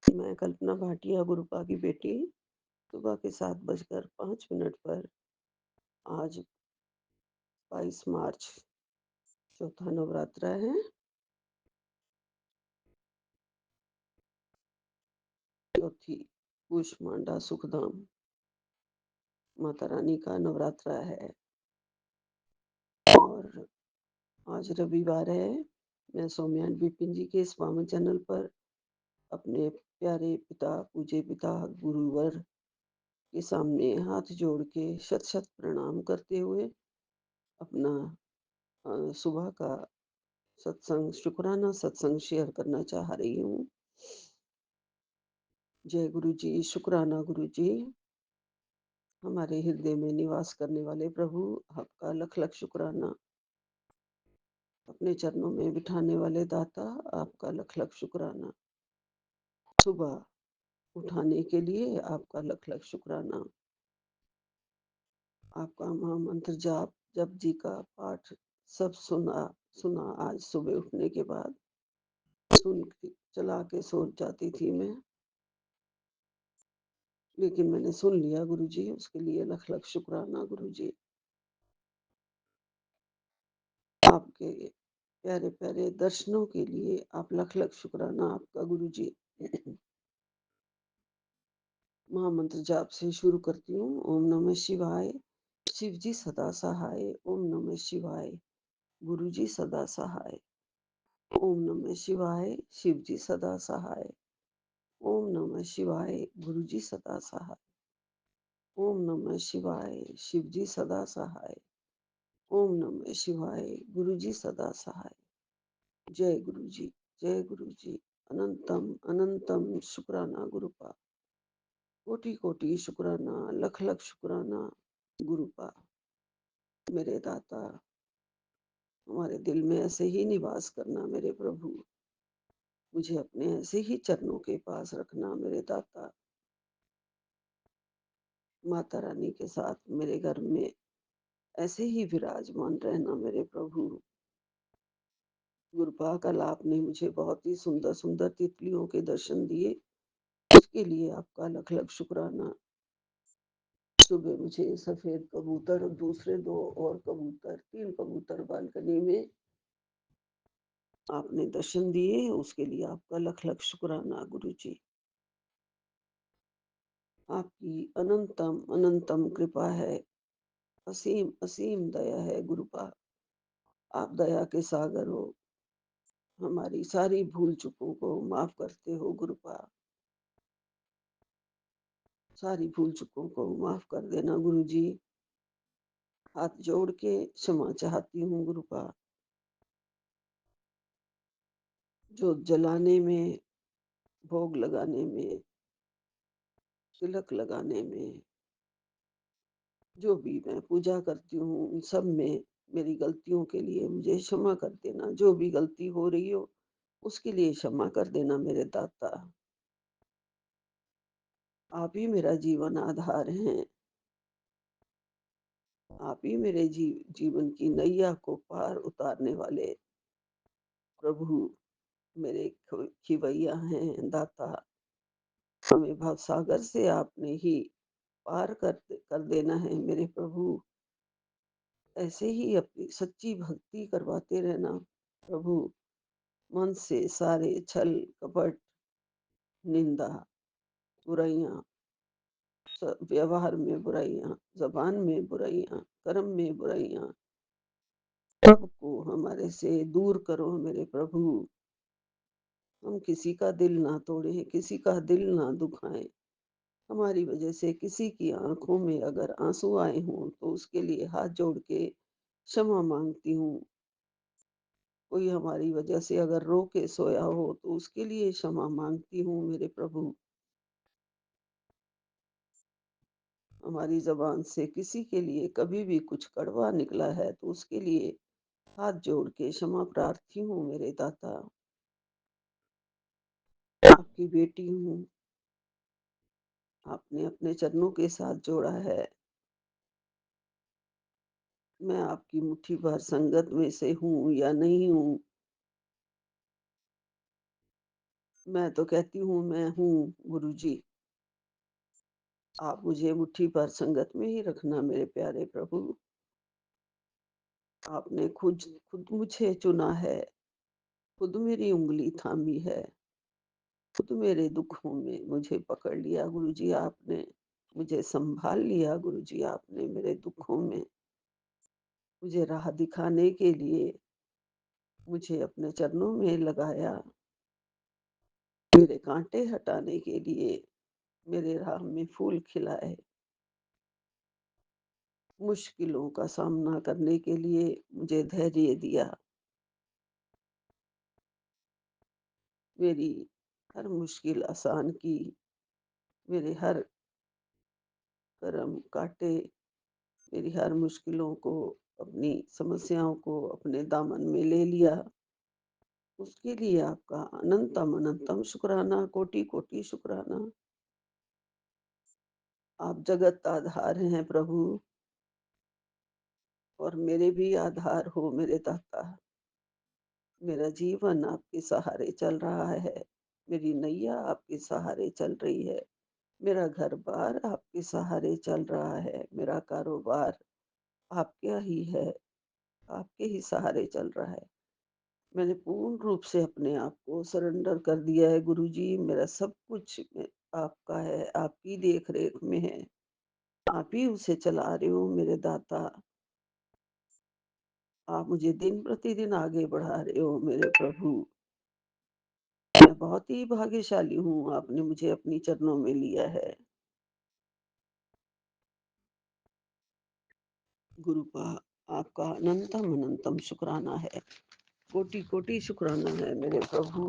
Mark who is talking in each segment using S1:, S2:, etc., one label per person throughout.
S1: मैं कल्पना भाटिया गुरुपा की बेटी। सुबह के 7:05 पर आज 22 मार्च चौथा नवरात्र है। चौथी कूष्मांडा सुखधाम माता रानी का नवरात्र है और आज रविवार है। मैं सौम्यान बिपिन जी के इस पावन चैनल पर अपने प्यारे पिता पूज्य पिता गुरुवर के सामने हाथ जोड़ के शत शत प्रणाम करते हुए अपना सुबह का सत्संग शुक्राना सत्संग शेयर करना चाह रही हूँ। जय गुरु जी, शुक्राना गुरु जी। हमारे हृदय में निवास करने वाले प्रभु, आपका लख लख शुक्राना। अपने चरणों में बिठाने वाले दाता, आपका लख लख शुक्राना। सुबह उठाने के लिए आपका लख लख शुक्राना। आपका महामंत्र जाप जप जी का पाठ सब सुना सुना आज सुबह उठने के बाद सुन के चला के सो जाती थी मैं, लेकिन मैंने सुन लिया गुरु जी, उसके लिए लख लख शुक्राना गुरु जी। आपके प्यारे प्यारे दर्शनों के लिए आप लख लख शुक्राना आपका गुरु जी। महामंत्र जाप से शुरू करती हूँ। ओम नमः शिवाय, शिव जी सदा सहाय। ओम नमः शिवाय, गुरु जी सदा सहाय। ओम नमः शिवाय, शिव जी सदा सहाय। ओम नमः शिवाय, गुरु जी सदा सहाय। ओम नमः शिवाय, शिव जी सदा सहाय। ओम नमः शिवाय, गुरु जी सदा सहाय। जय गुरु जी, जय गुरु जी। अनंतम अनंतम शुक्राना गुरुपा। कोटि कोटि शुक्राना, लख लख शुक्राना गुरुपा। मेरे दाता, हमारे दिल में ऐसे ही निवास करना मेरे प्रभु। मुझे अपने ऐसे ही चरणों के पास रखना मेरे दाता। माता रानी के साथ मेरे घर में ऐसे ही विराजमान रहना मेरे प्रभु। गुरुपा कल आपने मुझे बहुत ही सुंदर सुंदर तितलियों के दर्शन दिए, उसके लिए आपका लख लख शुक्राना। सुबह मुझे सफेद कबूतर और दूसरे दो और कबूतर, तीन कबूतर बालकनी में आपने दर्शन दिए, उसके लिए आपका लख लख शुक्राना गुरु जी। आपकी अनंतम अनंतम कृपा है, असीम असीम दया है गुरुपा। आप दया के सागर हो, हमारी सारी भूल चूकों को माफ करते हो गुरुपा। सारी भूल चूकों को माफ कर देना गुरु जी। हाथ जोड़ के क्षमा चाहती हूँ गुरुपा। जो जलाने में, भोग लगाने में, तिलक लगाने में, जो भी मैं पूजा करती हूँ उन सब में मेरी गलतियों के लिए मुझे क्षमा कर देना। जो भी गलती हो रही हो उसके लिए क्षमा कर देना मेरे दाता। आप ही मेरा जीवन आधार हैं। आप ही मेरे जीवन की नैया को पार उतारने वाले प्रभु, मेरे खिवैया हैं दाता। हमें भवसागर से आपने ही पार कर देना है मेरे प्रभु। ऐसे ही अपनी सच्ची भक्ति करवाते रहना प्रभु। मन से सारे छल कपट, निंदा, बुराइयां, व्यवहार में बुराइयां, जबान में बुराइयां, कर्म में बुराइयां, सबको हमारे से दूर करो मेरे प्रभु। हम किसी का दिल ना तोड़े, किसी का दिल ना दुखाएं। हमारी वजह से किसी की आंखों में अगर आंसू आए हों तो उसके लिए हाथ जोड़ के क्षमा मांगती हूँ। कोई हमारी वजह से अगर रो के सोया हो तो उसके लिए क्षमा मांगती हूँ मेरे प्रभु। हमारी जबान से किसी के लिए कभी भी कुछ कड़वा निकला है तो उसके लिए हाथ जोड़ के क्षमा प्रार्थी हूँ मेरे दाता। आपकी बेटी हूँ, आपने अपने चरणों के साथ जोड़ा है। मैं आपकी मुट्ठी भर संगत में से हूँ या नहीं हूँ, मैं तो कहती हूँ मैं हूँ गुरुजी। आप मुझे मुट्ठी भर संगत में ही रखना मेरे प्यारे प्रभु। आपने खुद खुद मुझे चुना है, खुद मेरी उँगली थामी है, खुद मेरे दुखों में मुझे पकड़ लिया गुरुजी आपने, मुझे सँभाल लिया गुरुजी आपने मेरे दुखों में, मुझे राह दिखाने के लिए मुझे अपने चरणों में लगाया, मेरे काँटे हटाने के लिए मेरे राह में फूल खिलाए, मुश्किलों का सामना करने के लिए मुझे धैर्य दिया, मेरी हर मुश्किल आसान की, मेरे हर कर्म काटे, मेरी हर मुश्किलों को, अपनी समस्याओं को अपने दामन में ले लिया। उसके लिए आपका अनंतम अनंतम शुक्राना, कोटि-कोटि शुक्राना। आप जगत आधार हैं प्रभु और मेरे भी आधार हो मेरे दाता। मेरा जीवन आपके सहारे चल रहा है, मेरी नैया आपके सहारे चल रही है, मेरा घर-बार आपके सहारे चल रहा है, मेरा कारोबार आपका ही है, आपके ही सहारे चल रहा है। मैंने पूर्ण रूप से अपने आप को सरेंडर कर दिया है गुरुजी, मेरा सब कुछ आपका है, आपकी देख-रेख में है। आप ही उसे चला रहे हो मेरे दाता। आप मुझे दिन-प्रतिदिन आगे बढ़ा रहे हो मेरे प्रभु। मैं बहुत ही भाग्यशाली हूँ, आपने मुझे अपनी चरणों में लिया है। गुरु का आपका अनंतम अनंतम शुक्राना है। कोटि-कोटि शुक्राना है मेरे प्रभु।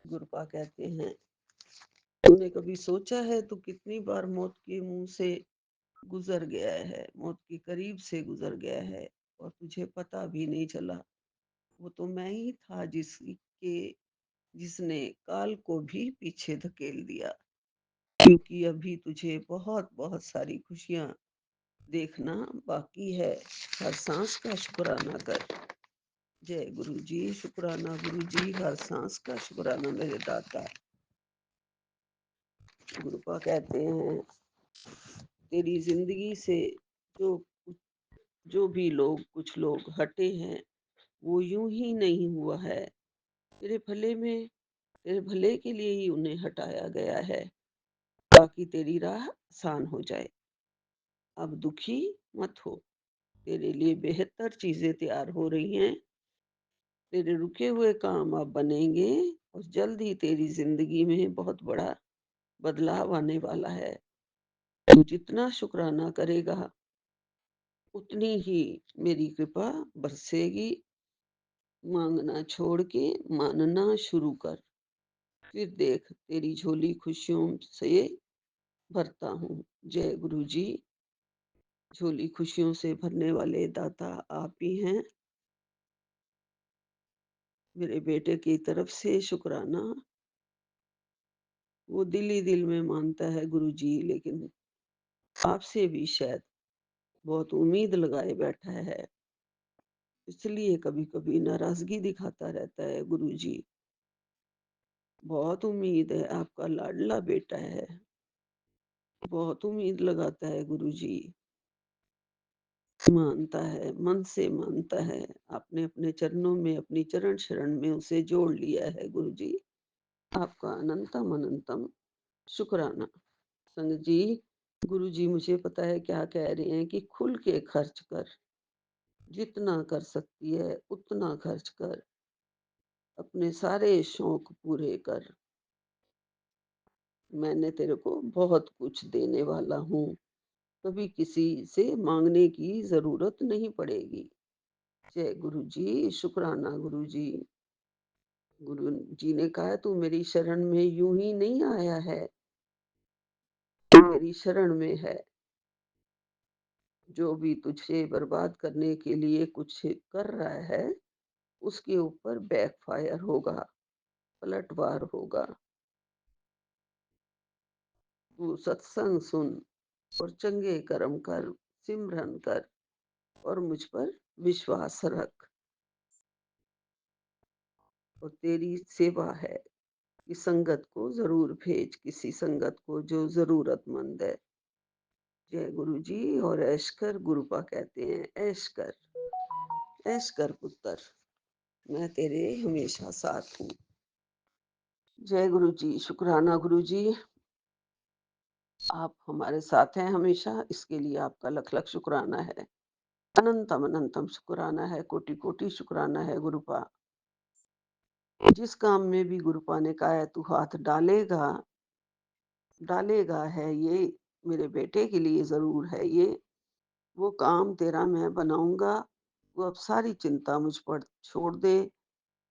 S1: गुरुपा कहते हैं, तूने कभी सोचा है तू कितनी बार मौत के मुँह से गुज़र गया है, मौत के करीब से गुज़र गया है और तुझे पता भी नहीं चला। वो तो मैं ही था जिसने काल को भी पीछे धकेल दिया। क्योंकि अभी तुझे बहुत-बहुत सारी खुशियाँ देखना बाकी है। हर साँस का शुक्राना कर। जय गुरुजी, शुक्राना गुरुजी, हर साँस का शुक्राना मेरे दाता। गुरुपा कहते हैं, तेरी ज़िंदगी से जो जो भी लोग कुछ लोग हटे हैं, वो यूं ही नहीं हुआ है। तेरे भले में तेरे भले के लिए ही उन्हें हटाया गया है, ताकि तेरी राह आसान हो जाए। अब दुखी मत हो, तेरे लिए बेहतर चीजें तैयार हो रही हैं। तेरे रुके हुए काम अब बनेंगे और जल्द ही तेरी जिंदगी में बहुत बड़ा बदलाव आने वाला है। तू जितना शुक्राना करेगा, उतनी ही मेरी कृपा बरसेगी। मांगना छोड़ के मानना शुरू कर, फिर देख तेरी झोली खुशियों से भरता हूँ। जय गुरु जी। झोली खुशियों से भरने वाले दाता आप ही हैं। मेरे बेटे की तरफ से शुक्राना, वो दिल ही दिल में मानता है गुरु जी, लेकिन आपसे भी शायद बहुत उम्मीद लगाए बैठा है, इसलिए कभी कभी नाराजगी दिखाता रहता है गुरु जी। बहुत उम्मीद है, आपका लाडला बेटा है, बहुत उम्मीद लगाता है गुरु जी। मानता है, मन से मानता है। आपने अपने चरणों में, अपनी चरण शरण में उसे जोड़ लिया है गुरु जी। आपका अनंतम अनंतम शुक्राना। संगत जी, गुरु जी मुझे पता है क्या कह रहे हैं कि खुल के खर्च कर, जितना कर सकती है उतना खर्च कर, अपने सारे शौक पूरे कर। मैंने तेरे को बहुत कुछ देने वाला हूँ, कभी किसी से मांगने की जरूरत नहीं पड़ेगी। जय गुरु जी, शुक्राना गुरु जी। गुरु जी ने कहा तू मेरी शरण में यूं ही नहीं आया है, तू मेरी शरण में है। जो भी तुझे बर्बाद करने के लिए कुछ कर रहा है, उसके ऊपर बैकफायर होगा, पलटवार होगा। तू सत्संग सुन और चंगे कर्म कर, सिमरन कर। और मुझ पर विश्वास रख। और तेरी सेवा है कि संगत को ज़रूर भेज, किसी संगत को जो ज़रूरतमंद है। जय गुरु जी। और ऐश कर, गुरुपा कहते हैं, ऐश कर पुत्र, मैं तेरे हमेशा साथ हूँ। जय गुरु जी। शुक्राना गुरु जी, आप हमारे साथ हैं हमेशा, इसके लिए आपका लख लख शुक्राना है। अनंतम अनंतम शुक्राना है, कोटि कोटि शुक्राना है गुरुपा। जिस काम में भी गुरुपा ने कहा है तू हाथ डालेगा, डालेगा है, ये मेरे बेटे के लिए ज़रूर है, ये वो काम तेरा मैं बनाऊँगा। वो अब सारी चिंता मुझ पर छोड़ दे।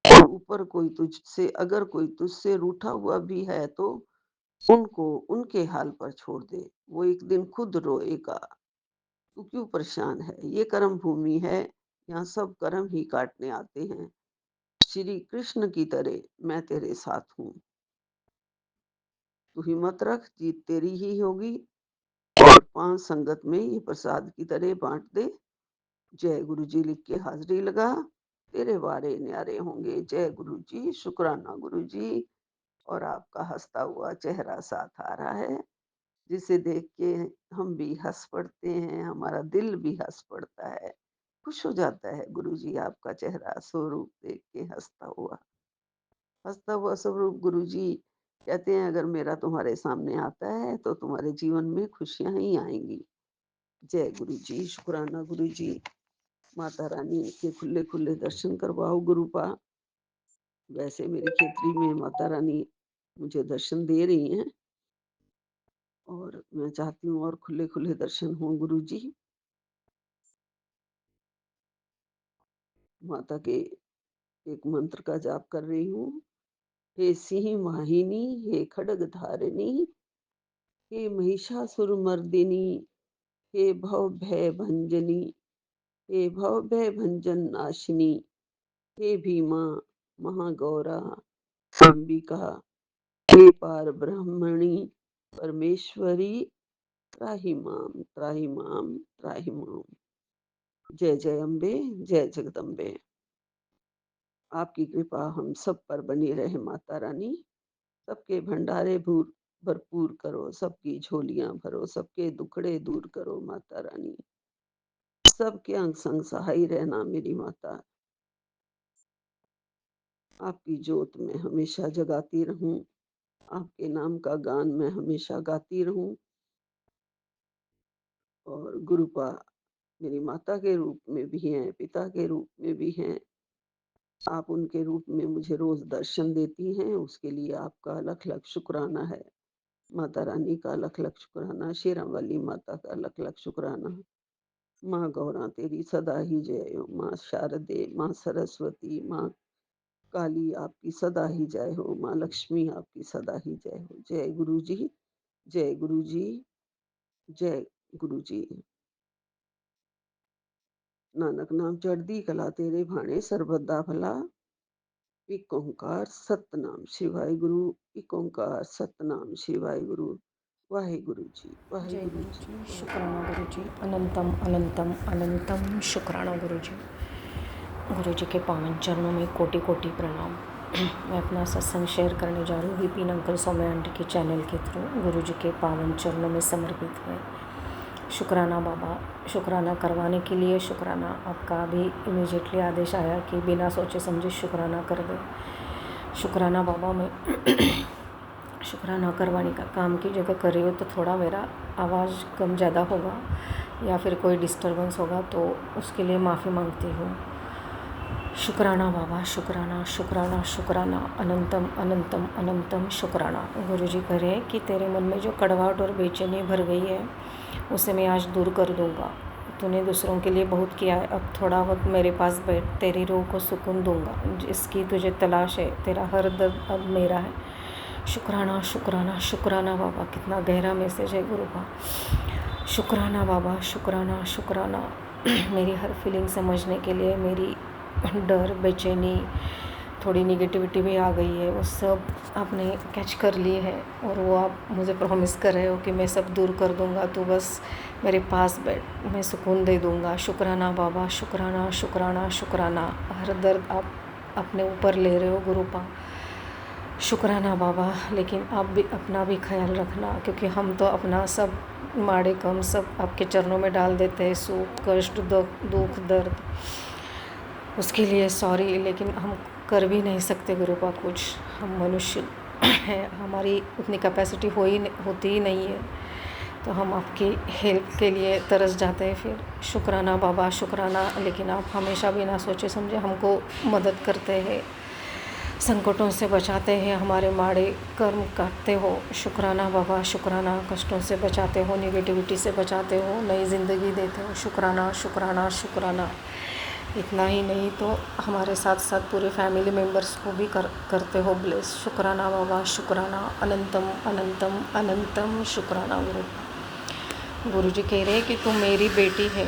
S1: और ऊपर कोई तुझसे, अगर कोई तुझसे रूठा हुआ भी है तो उनको उनके हाल पर छोड़ दे। वो एक दिन खुद रोएगा। तू क्यों परेशान है? ये कर्म भूमि है, यहाँ सब कर्म ही काटने आते हैं। श्री कृष्ण की तरह मैं तेरे साथ हूँ। तू हिम्मत रख, जीत तेरी ही होगी। और 5 संगत में ये प्रसाद की तरह बाँट दे। जय गुरु जी लिख के हाज़िरी लगा, तेरे वारे न्यारे होंगे। जय गुरु जी। शुक्राना गुरु जी। और आपका हँसता हुआ चेहरा साथ आ रहा है, जिसे देख के हम भी हँस पड़ते हैं, हमारा दिल भी हँस पड़ता है, खुश हो जाता है गुरु जी आपका चेहरा स्वरूप देख के हँसता हुआ स्वरूप। गुरु जी कहते हैं अगर मेरा तुम्हारे सामने आता है तो तुम्हारे जीवन में खुशियाँ ही आएँगी। जय गुरु जी। शुक्राना गुरु जी। माता रानी के खुले-खुले दर्शन करवाओ गुरुपा। वैसे मेरी खेतरी में माता रानी मुझे दर्शन दे रही हैं और मैं चाहती हूँ और खुले-खुले दर्शन हों गुरु जी। माता के एक मंत्र का जाप कर रही हूँ। हे सिंह वाहिनी, हे खड्ग धारिणी, हे महिषासुर मर्दिनी, हे भव भय भंजनी, हे भव भय भंजन नाशिनी, हे भीमा महागौरा अंबिका, हे पार ब्रह्मणी परमेश्वरी, त्राहि माम त्राहि माम त्राहि माम। जय जय अम्बे, जय जगदम्बे। आपकी कृपा हम सब पर बनी रहे माता रानी। सबके भंडारे भरपूर करो, सबकी झोलियां भरो, सबके दुखड़े दूर करो माता रानी। सबके अंग संग सहाय रहना मेरी माता। आपकी जोत में हमेशा जगाती रहूं, आपके नाम का गान मैं हमेशा गाती रहूं। और गुरुपा मेरी माता के रूप में भी हैं, पिता के रूप में भी हैं। आप उनके रूप में मुझे रोज दर्शन देती हैं, उसके लिए आपका लख लख शुक्राना है। माता रानी का लख लख शुक्राना, शेरां वाली माता का लख लख शुक्राना। माँ गौरा तेरी सदा ही जय हो। माँ शारदे, माँ सरस्वती, माँ काली आपकी सदा ही जय हो। माँ लक्ष्मी आपकी सदा ही जय हो। जय गुरु जी। जय गुरु जी। जय गुरु जी। नानक नाम चढ़दी कला तेरे भाणे सरबत दा भला। एक ओंकार सतनाम शिवाय गुरु। एक ओंकार सतनाम शिवाय गुरु। वाहे गुरु जी, वाहे
S2: जय
S1: गुरु
S2: गुरु
S1: जी,
S2: जी।
S1: वाहे
S2: शुक्राना
S1: गुरु
S2: गुरु
S1: जी।
S2: जी। अनंतम अनंतम अनंतम शुक्राना गुरु जी। गुरु जी के पावन चरणों में कोटि कोटि प्रणाम। मैं अपना सत्संग शेयर करने जा रही हूँ विपिन अंकल सौम्या आंटी के चैनल के थ्रू। गुरु जी के पावन चरणों में समर्पित है। शुक्राना बाबा। शुक्राना करवाने के लिए शुक्राना। आपका अभी इमीडिएटली आदेश आया कि बिना सोचे समझे शुक्राना कर दे। शुक्राना बाबा। मैं शुक्राना करवाने का काम की जगह कर रही हो तो थोड़ा मेरा आवाज़ कम ज़्यादा होगा या फिर कोई डिस्टर्बेंस होगा तो उसके लिए माफ़ी मांगती हूँ। शुक्राना बाबा। शुक्राना शुक्राना शुक्राना। अनंतम अनंतम अनंतम शुक्राना। गुरु जी कह रहे हैं कि तेरे मन में जो कड़वाहट और बेचैनी भर गई है उसे मैं आज दूर कर दूँगा। तूने दूसरों के लिए बहुत किया है, अब थोड़ा वक्त मेरे पास बैठ, तेरी रूह को सुकून दूँगा। जिसकी तुझे तलाश है, तेरा हर दर्द अब मेरा है। शुक्राना शुक्राना शुक्राना बाबा। कितना गहरा मैसेज है गुरु का। शुक्राना बाबा। शुक्राना शुक्राना। मेरी हर फीलिंग समझने के लिए, मेरी डर बेचैनी थोड़ी निगेटिविटी भी आ गई है, वो सब आपने कैच कर लिए है और वो आप मुझे प्रॉमिस कर रहे हो कि मैं सब दूर कर दूँगा, तो बस मेरे पास बैठ, मैं सुकून दे दूँगा। शुक्राना बाबा, शुक्राना शुक्राना शुक्राना। हर दर्द आप अपने ऊपर ले रहे हो गुरुपा, शुक्राना बाबा। लेकिन आप भी अपना भी ख्याल रखना, क्योंकि हम तो अपना सब माड़े कम सब आपके चरणों में डाल देते हैं, सुख कष्ट दुख दर्द, उसके लिए सॉरी, लेकिन हम कर भी नहीं सकते गुरुपा कुछ। हम मनुष्य हैं, हमारी उतनी कैपेसिटी होती ही नहीं है, तो हम आपकी हेल्प के लिए तरस जाते हैं फिर। शुक्राना बाबा, शुक्राना। लेकिन आप हमेशा बिना सोचे समझे हमको मदद करते हैं, संकटों से बचाते हैं, हमारे माड़े कर्म काटते हो। शुक्राना बाबा, शुक्राना। कष्टों से बचाते हो, निगेटिविटी से बचाते हो, नई ज़िंदगी देते हो। शुक्राना शुक्राना शुक्राना। इतना ही नहीं तो हमारे साथ साथ पूरे फैमिली मेम्बर्स को भी करते हो ब्लेस। शुक्राना बाबा, शुक्राना। अनंतम अनंतम अनंतम शुक्राना गुरु जी कह रहे हैं कि तू मेरी बेटी है।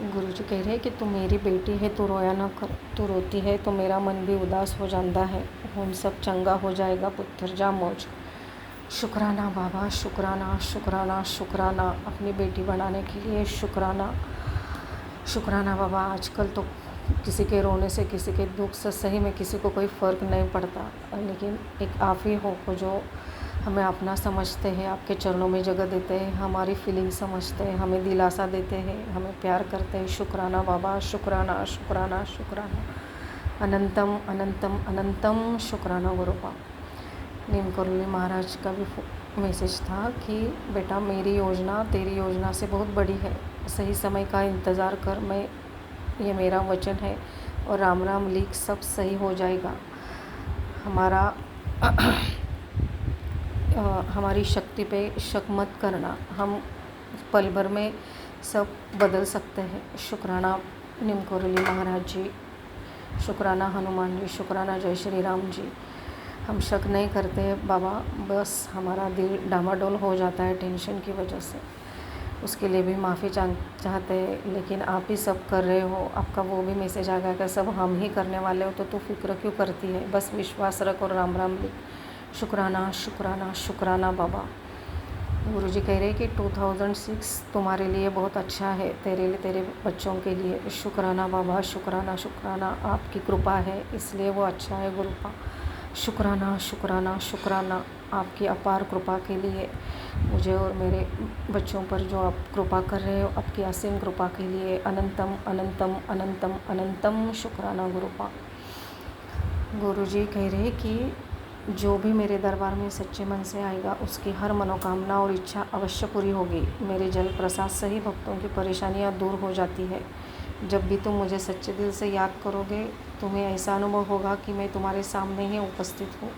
S2: गुरु जी कह रहे हैं कि तू मेरी बेटी है, तू रोया ना कर। तू रोती है तो मेरा मन भी उदास हो जाता है। हम सब चंगा हो जाएगा पुत्र, जा मौज। शुक्राना बाबा, शुक्राना शुक्राना शुक्राना। अपनी बेटी बनाने के लिए शुक्राना। शुक्राना बाबा। आजकल तो किसी के रोने से, किसी के दुख से सही में किसी को कोई फ़र्क नहीं पड़ता, लेकिन एक आप ही हो जो हमें अपना समझते हैं, आपके चरणों में जगह देते हैं, हमारी फीलिंग समझते हैं, हमें दिलासा देते हैं, हमें प्यार करते हैं। शुक्राना बाबा, शुक्राना शुक्राना शुक्राना। अनंतम अनंतम अनंतम शुक्राना गुरुपा। नीम करोली महाराज का भी मैसेज था कि बेटा मेरी योजना तेरी योजना से बहुत बड़ी है, सही समय का इंतज़ार कर। ये मेरा वचन है, और राम राम लिख, सब सही हो जाएगा। हमारी शक्ति पे शक मत करना, हम पल भर में सब बदल सकते हैं। शुक्राना नीम करोली महाराज जी, शुक्राना हनुमान जी, शुक्राना जय श्री राम जी। हम शक नहीं करते बाबा, बस हमारा दिल डामाडोल हो जाता है टेंशन की वजह से, उसके लिए भी माफ़ी चाहते हैं। लेकिन आप ही सब कर रहे हो, आपका वो भी मैसेज आ गया कि सब हम ही करने वाले हो, तो तू फिक्र क्यों करती है, बस विश्वास रख और राम राम लिख। शुक्राना शुक्राना शुक्राना बाबा। गुरुजी कह रहे हैं कि 2006 तुम्हारे लिए बहुत अच्छा है, तेरे बच्चों के लिए। शुक्राना बाबा, शुक्राना शुक्राना। आपकी कृपा है इसलिए वो अच्छा है गुरुपा। शुक्राना शुक्राना शुक्राना। आपकी अपार कृपा के लिए, मुझे और मेरे बच्चों पर जो आप कृपा कर रहे हो, आपकी असीम कृपा के लिए अनंतम अनंतम अनंतम अनंतम शुक्राना गुरुपा। गुरुजी कह रहे हैं कि जो भी मेरे दरबार में सच्चे मन से आएगा, उसकी हर मनोकामना और इच्छा अवश्य पूरी होगी। मेरे जल प्रसाद से ही भक्तों की परेशानियां दूर हो जाती है। जब भी तुम मुझे सच्चे दिल से याद करोगे, तुम्हें ऐसा अनुभव होगा कि मैं तुम्हारे सामने ही उपस्थित हूँ।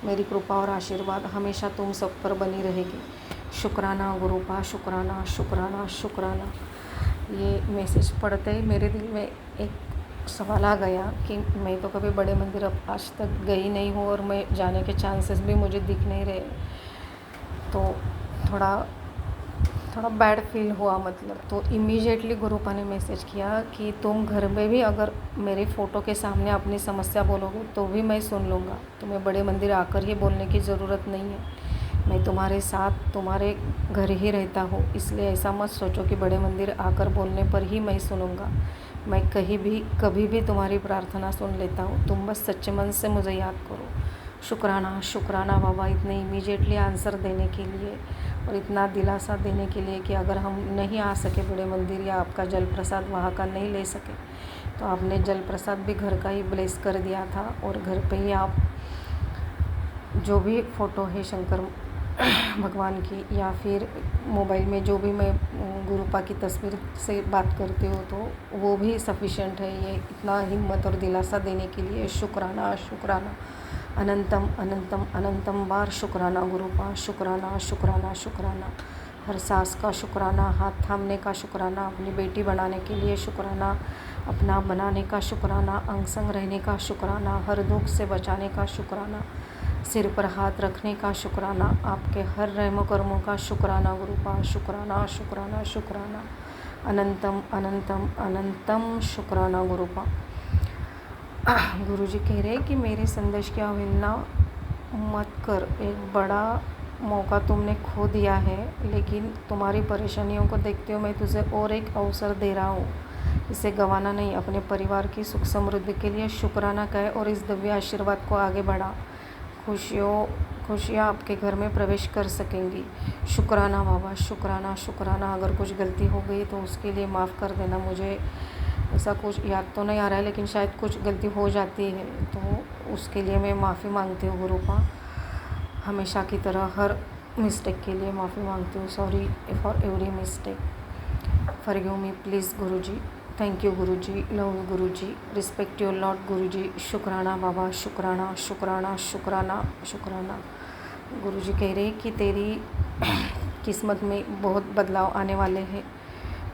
S2: मेरी कृपा और आशीर्वाद हमेशा तुम सब पर बनी रहेगी। शुक्राना गुरुपा, शुक्राना शुक्राना शुक्राना। ये मैसेज पढ़ते ही मेरे दिल में एक सवाल आ गया कि मैं तो कभी बड़े मंदिर अब आज तक गई नहीं हूँ, और मैं जाने के चांसेस भी मुझे दिख नहीं रहे, तो थोड़ा बैड फील हुआ। मतलब तो इमीडिएटली गुरुपा ने मैसेज किया कि तुम घर में भी अगर मेरे फ़ोटो के सामने अपनी समस्या बोलोगे तो भी मैं सुन लूँगा, तुम्हें बड़े मंदिर आकर ही बोलने की ज़रूरत नहीं है। मैं तुम्हारे साथ तुम्हारे घर ही रहता हूँ, इसलिए ऐसा मत सोचो कि बड़े मंदिर आकर बोलने पर ही मैं सुनूँगा। मैं कभी भी तुम्हारी प्रार्थना सुन लेता हूँ, तुम बस सच्चे मन से मुझे याद करो। शुक्राना शुक्राना बाबा, इतने इमीडिएटली आंसर देने के लिए और इतना दिलासा देने के लिए कि अगर हम नहीं आ सके बड़े मंदिर या आपका जल प्रसाद वहाँ का नहीं ले सके, तो आपने जल प्रसाद भी घर का ही ब्लेस कर दिया था, और घर पे ही आप जो भी फ़ोटो है शंकर भगवान की, या फिर मोबाइल में जो भी मैं गुरुपा की तस्वीर से बात करती हूँ, तो वो भी सफिशेंट है। ये इतना हिम्मत और दिलासा देने के लिए शुक्राना शुक्राना। अनंतम अनंतम अनंतम बार शुक्राना गुरुपा, शुक्राना शुक्राना शुक्राना। हर सांस का शुक्राना, हाथ थामने का शुक्राना, अपनी बेटी बनाने के लिए शुक्राना, अपना बनाने का शुक्राना, अंग संग रहने का शुक्राना, हर दुख से बचाने का शुक्राना, सिर पर हाथ रखने का शुक्राना, आपके हर रहमो कर्मों का शुक्राना गुरुपा। शुक्राना शुक्राना शुक्राना। अनंतम अनंतम अनंतम शुक्राना गुरुपा। गुरुजी कह रहे हैं कि मेरे संदेश की अवहेलना मत कर। एक बड़ा मौका तुमने खो दिया है, लेकिन तुम्हारी परेशानियों को देखते हुए मैं तुझे और एक अवसर दे रहा हूँ। इसे गंवाना नहीं। अपने परिवार की सुख समृद्धि के लिए शुक्राना कहे और इस दिव्य आशीर्वाद को आगे बढ़ा। खुशियाँ आपके घर में प्रवेश कर सकेंगी। शुक्राना बाबा, शुक्राना शुक्राना। अगर कुछ गलती हो गई तो उसके लिए माफ़ कर देना। मुझे ऐसा कुछ याद तो नहीं आ रहा है, लेकिन शायद कुछ गलती हो जाती है, तो उसके लिए मैं माफ़ी मांगती हूँ गुरुपा। हमेशा की तरह हर मिस्टेक के लिए माफ़ी मांगती हूँ। Sorry for every mistake. Forgive me please Guruji. Thank you Guruji. Love you Guruji. Respect your lord Guruji. शुक्राना बाबा, शुक्राना शुक्राना शुक्राना शुक्राना। गुरुजी कह रहे कि तेरी किस्मत में बहुत बदलाव आने वाले हैं।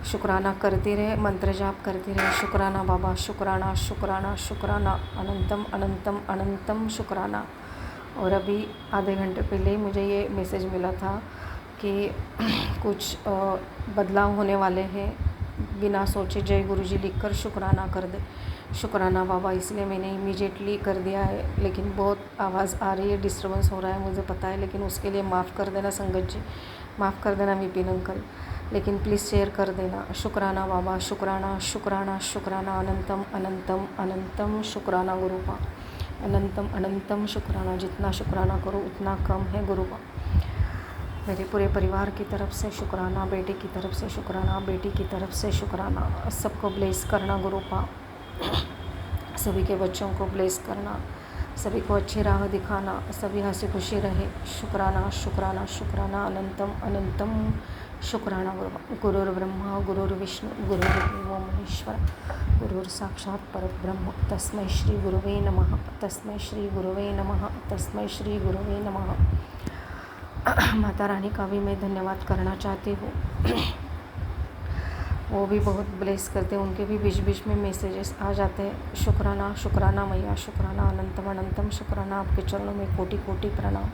S2: शुक्राना करते रहे, मंत्र जाप करते रहे। शुक्राना बाबा, शुक्राना शुक्राना शुक्राना। अनंतम अनंतम अनंतम शुक्राना। और अभी आधे घंटे पहले ही मुझे ये मैसेज मिला था कि कुछ बदलाव होने वाले हैं। बिना सोचे जय गुरुजी लिखकर शुक्राना कर दे। शुक्राना बाबा, इसलिए मैंने इमीडिएटली कर दिया है, लेकिन बहुत आवाज़ आ रही है, डिस्टर्बेंस हो रहा है, मुझे पता है, लेकिन उसके लिए माफ़ कर देना संगत जी, माफ़ कर देना विपिन अंकल, लेकिन प्लीज़ शेयर कर देना। शुक्राना बाबा, शुक्राना शुक्राना शुक्राना। अनंतम अनंतम अनंतम शुक्राना गुरुपा। अनंतम अनंतम शुक्राना। जितना शुक्राना करो उतना कम है गुरुपा। मेरे पूरे परिवार की तरफ से शुक्राना, बेटे की तरफ से शुक्राना, बेटी की तरफ से शुक्राना। सबको ब्लेस करना गुरुपा। सभी के बच्चों को ब्लेस करना, सभी को अच्छी राह दिखाना, सभी हंसी खुशी रहे। शुक्राना शुक्राना शुक्राना। अनंतम अनंतम शुक्राना गुरुपा। गुरुर्ब्रह्मा गुरुर्विष्णु गुरुर्देवो महेश्वर, गुरुर् साक्षात् परब्रह्म तस्मै श्री गुरुवे नमः, तस्मै श्री गुरुवे नमः, तस्मै श्री गुरुवे नमः। माता रानी का भी मैं धन्यवाद करना चाहती हूँ। वो भी बहुत ब्लेस करते हैं, उनके भी बीच बीच में मैसेजेस आ जाते हैं। शुक्राना शुक्राना मैया, शुक्राना अनंतम अनंतम शुक्राना। आपके चरणों में कोटि कोटि प्रणाम।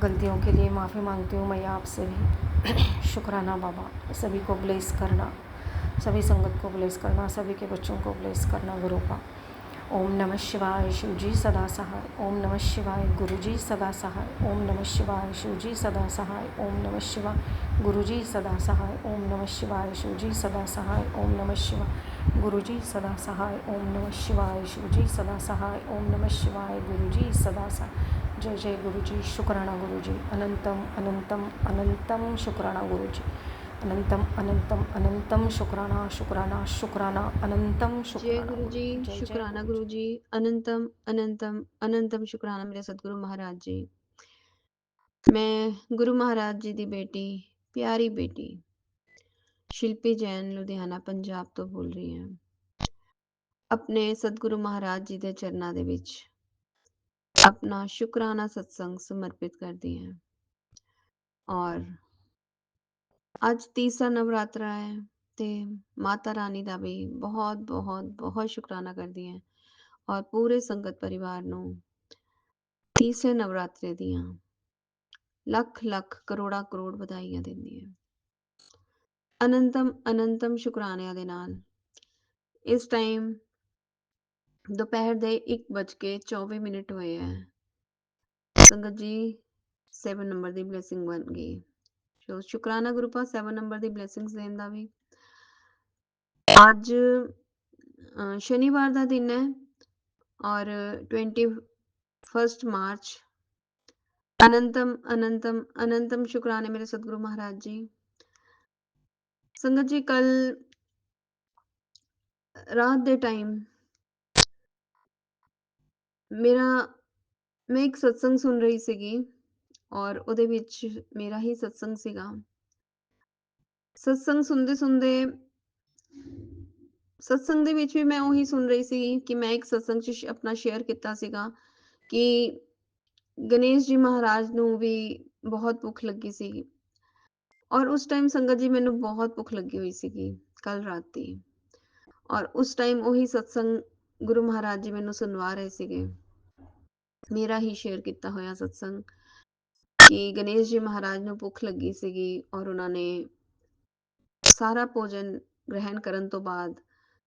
S2: गलतियों के लिए माफ़ी मांगती हूँ मैया आपसे भी। शुक्राना बाबा। सभी को ब्लेस करना, सभी संगत को ब्लेस करना, सभी के बच्चों को ब्लेस करना गुरुपा। ओम नमः शिवाय शिवजी सदा सहाय। ओम नमः शिवाय गुरुजी सदा सहाय। ओम नमः शिवाय शिवजी सदा सहाय। ओम नमः शिवाय गुरुजी सदा सहाय। ओम नमः शिवाय शिवजी सदा सहाय। ओम नमः शिवाय गुरुजी सदा सहाय। ओम नमः शिवाय शिवजी सदा सहाय। ओम नमः शिवाय गुरुजी सदा सहाय। जय जय गुरुजी। शुक्राना गुरुजी। अनंतम अनंतम अनंतम शुक्राना गुरुजी। अनंतम अनंतम अनंतम शुक्राना शुक्राना शुक्राना। अनंतम
S3: जय
S2: शुक्राना
S3: गुरु जी,
S2: गुरुजी। जय जय
S3: शुक्राना
S2: गुरुजी।
S3: गुरु जी। अनंतम अनंतम अनंतम शुक्राना मेरे सतगुरु महाराज जी। मैं गुरु महाराज जी दी बेटी, प्यारी बेटी शिल्पी जैन लुधियाना पंजाब तो बोल रही ਹਾਂ। अपने सतगुरु महाराज जी ਦੇ ਚਰਨਾਂ ਦੇ ਵਿੱਚ अपना शुक्राना सत्संग समर्पित करदी ਹਾਂ। और ਅੱਜ ਤੀਸਰਾ ਨਵਰਾਤਰਾ ਹੈ ਤੇ ਮਾਤਾ ਰਾਣੀ ਦਾ ਵੀ ਬਹੁਤ ਬਹੁਤ ਬਹੁਤ ਸ਼ੁਕਰਾਨਾ ਕਰਦੀ ਹਾਂ। और पूरे संगत परिवार ਨੂੰ ਤੀਸਰੇ ਨਵਰਾਤਰੇ ਦੀਆਂ ਲੱਖ ਲੱਖ ਕਰੋੜਾਂ ਕਰੋੜ ਵਧਾਈਆਂ ਦਿੰਦੀ ਹਾਂ। ਅਨੰਤਮ ਅਨੰਤਮ ਸ਼ੁਕਰਾਨਿਆਂ ਦੇ ਨਾਲ ਇਸ ਟਾਈਮ ਦੁਪਹਿਰ ਦੇ 1:24 ਹੋਏ ਹੈ। ਸੰਗਤ ਜੀ 7 ਨੰਬਰ ਦੀ ਬਲੇਸਿੰਗ ਬਣ ਗਈ। ਸੋ ਸ਼ੁਕਰਾਨਾ ਗਰੁੱਪਾ 7 ਨੰਬਰ ਦੀ ਬਲੇਸਿੰਗਸ ਦੇਣ ਦਾ ਵੀ। ਅੱਜ ਸ਼ਨੀਵਾਰ ਦਾ ਦਿਨ ਹੈ और 21 मार्च। अनंतम अनंतम अनंतम शुक्राने मेरे सतगुरु महाराज जी। संगत जी कल रात दे टाइम मेरा मैं एक सत्संग सुन रही ਸੀਗੀ और ਉਹਦੇ ਵਿੱਚ ਮੇਰਾ ਹੀ ਸਤਸੰਗ ਸੀਗਾ। ਸਤਸੰਗ ਸੁਣਦੇ ਸੁਣਦੇ ਸਤਸੰਗ ਦੇ ਵਿੱਚ ਵੀ ਮੈਂ ਉਹੀ ਸੁਣ ਰਹੀ ਸੀ ਕਿ ਮੈਂ ਇੱਕ ਸਤਸੰਗ 'ਚ ਆਪਣਾ ਸ਼ੇਅਰ ਕੀਤਾ ਸੀਗਾ ਕਿ गणेश जी महाराज ਨੂੰ ਵੀ ਬਹੁਤ ਭੁੱਖ ਲੱਗੀ ਸੀ। और उस टाइम संगत जी ਮੈਨੂੰ ਬਹੁਤ ਭੁੱਖ ਲੱਗੀ ਹੋਈ ਸੀਗੀ ਕੱਲ ਰਾਤੀ। और उस टाइम ਉਹੀ सत्संग गुरु महाराज जी ਮੈਨੂੰ ਸੁਣਵਾ ਰਹੇ ਸੀਗੇ। ਮੇਰਾ ਹੀ ਸ਼ੇਅਰ ਕੀਤਾ ਹੋਇਆ ਸਤਸੰਗ ਕਿ गणेश जी महाराज ਨੂੰ ਭੁੱਖ ਲੱਗੀ ਸੀਗੀ और ਉਹਨਾਂ ਨੇ ਸਾਰਾ ਭੋਜਨ ਗ੍ਰਹਿਣ ਕਰਨ ਤੋਂ ਬਾਅਦ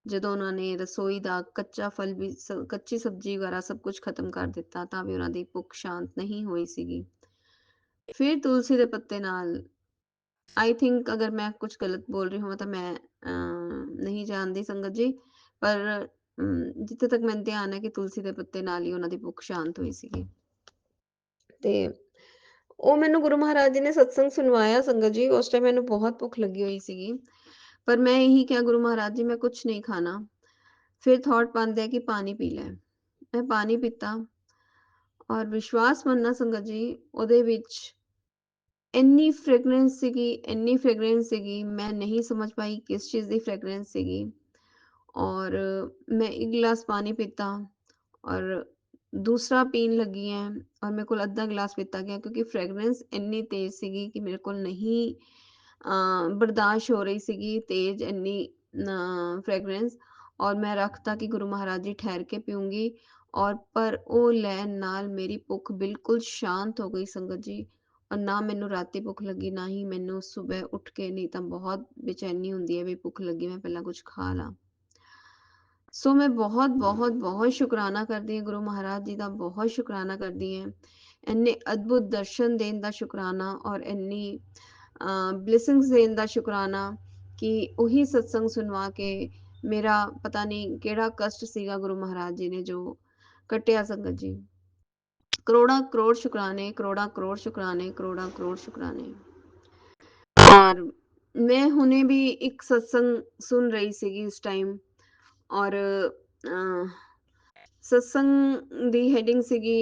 S3: ਜਦੋਂ ਉਹਨਾਂ ਨੇ ਰਸੋਈ ਦਾ ਕੱਚਾ ਫਲ ਵੀ ਕੱਚੀ ਸਬਜ਼ੀ ਵਗੈਰਾ ਸਭ ਕੁਝ ਖਤਮ ਕਰ ਦਿੱਤਾ ਤਾਂ ਵੀ ਉਹਨਾਂ ਦੀ ਭੁੱਖ ਸ਼ਾਂਤ ਨਹੀਂ ਹੋਈ ਸੀਗੀ। ਫਿਰ ਤੁਲਸੀ ਦੇ ਪੱਤੇ ਨਾਲ आई थिंक अगर मैं कुछ गलत बोल रही हूँ तो मैं नहीं जानती संगत जी, पर ਜਿੱਥੇ ਤੱਕ ਮੈਨੂੰ ਧਿਆਨ ਹੈ ਕਿ ਤੁਲਸੀ ਦੇ ਪੱਤੇ ਨਾਲ ਹੀ ਉਹਨਾਂ ਦੀ ਭੁੱਖ ਸ਼ਾਂਤ ਹੋਈ ਸੀਗੀ। ਤੇ ਉਹ ਮੈਨੂੰ ਗੁਰੂ ਮਹਾਰਾਜ ਜੀ ਨੇ ਸਤਸੰਗ ਸੁਣਵਾਇਆ ਸੰਗਤ ਜੀ। ਉਸ ਟਾਈਮ ਮੈਨੂੰ ਬਹੁਤ ਭੁੱਖ ਲੱਗੀ ਹੋਈ ਸੀਗੀ, ਪਰ ਮੈਂ ਇਹੀ ਕਿਹਾ ਗੁਰੂ ਮਹਾਰਾਜ ਜੀ ਮੈਂ ਕੁਛ ਨਹੀਂ ਖਾਣਾ। ਫਿਰ ਥॉट ਪਾਉਂਦੇ ਆ ਕਿ ਪਾਣੀ ਪੀ ਲੈ। ਮੈਂ ਪਾਣੀ ਪੀਤਾ ਔਰ ਵਿਸ਼ਵਾਸ ਮੰਨਣਾ ਸੰਗਤ ਜੀ, ਉਹਦੇ ਵਿੱਚ ਇੰਨੀ ਫ੍ਰੈਗਰੈਂਸ ਸੀਗੀ, ਮੈਂ ਨਹੀਂ ਸਮਝ ਪਾਈ ਕਿਸ ਚੀਜ਼ ਦੀ ਫ੍ਰੈਗਰੈਂਸ ਸੀਗੀ। और मैं एक गिलास पानी पीता और दूसरा पीन लगी हैं और मेरे को अद्धा गिलास पीता गया क्योंकि फ्रैगरेंस इन्नी तेज़ सीगी कि मेरे को नहीं बर्दाश्त हो रही सीगी तेज़ इन्नी फ्रैगरेंस। और मैं रखता कि गुरु महाराज जी ठहर के पीऊँगी और पर ਉਹ ਲੈਣ ਨਾਲ ਮੇਰੀ ਭੁੱਖ ਬਿਲਕੁਲ ਸ਼ਾਂਤ ਹੋ ਗਈ ਸੰਗਤ ਜੀ। ਔਰ ਨਾ ਮੈਨੂੰ ਰਾਤੀ ਭੁੱਖ ਲੱਗੀ ਨਾ ਹੀ ਮੈਨੂੰ ਸਵੇਰ ਉੱਠ ਕੇ, ਨਹੀਂ ਤਾਂ ਬਹੁਤ ਬੇਚੈਨੀ ਹੁੰਦੀ ਹੈ ਵੀ ਭੁੱਖ ਲੱਗੀ ਮੈਂ ਪਹਿਲਾਂ ਕੁਝ ਖਾ ਲਾਂ। ਸੋ ਮੈਂ ਬਹੁਤ ਬਹੁਤ ਬਹੁਤ ਸ਼ੁਕਰਾਨਾ ਕਰਦੀ ਹਾਂ ਗੁਰੂ ਮਹਾਰਾਜ ਜੀ ਦਾ, ਬਹੁਤ ਸ਼ੁਕਰਾਨਾ ਕਰਦੀ ਹਾਂ। ਇੰਨੇ ਅਦਭੁਤ ਦਰਸ਼ਨ ਦੇਣ ਦਾ ਸ਼ੁਕਰਾਨਾ ਔਰ ਇੰਨੀ ਬਲੇਸਿੰਗਸ ਦੇਣ ਦਾ ਸ਼ੁਕਰਾਨਾ ਕਿ ਉਹੀ ਸਤਸੰਗ ਸੁਣਵਾ ਕੇ ਮੇਰਾ ਪਤਾ ਨਹੀਂ ਕਿਹੜਾ ਕਸ਼ਟ ਸੀਗਾ ਗੁਰੂ ਮਹਾਰਾਜ ਜੀ ਨੇ ਜੋ ਕੱਟਿਆ ਸੰਗਤ ਜੀ। ਕਰੋੜਾਂ ਕਰੋੜ ਸ਼ੁਕਰਾਨੇ, ਕਰੋੜਾਂ ਕਰੋੜ ਸ਼ੁਕਰਾਨੇ, ਕਰੋੜਾਂ ਕਰੋੜ ਸ਼ੁਕਰਾਨੇ। ਔਰ ਮੈਂ ਹੁਣੇ ਵੀ ਇੱਕ ਸਤਸੰਗ ਸੁਣ ਰਹੀ ਸੀਗੀ ਉਸ ਟਾਈਮ ਔਰ सत्संग दी हेडिंग सीगी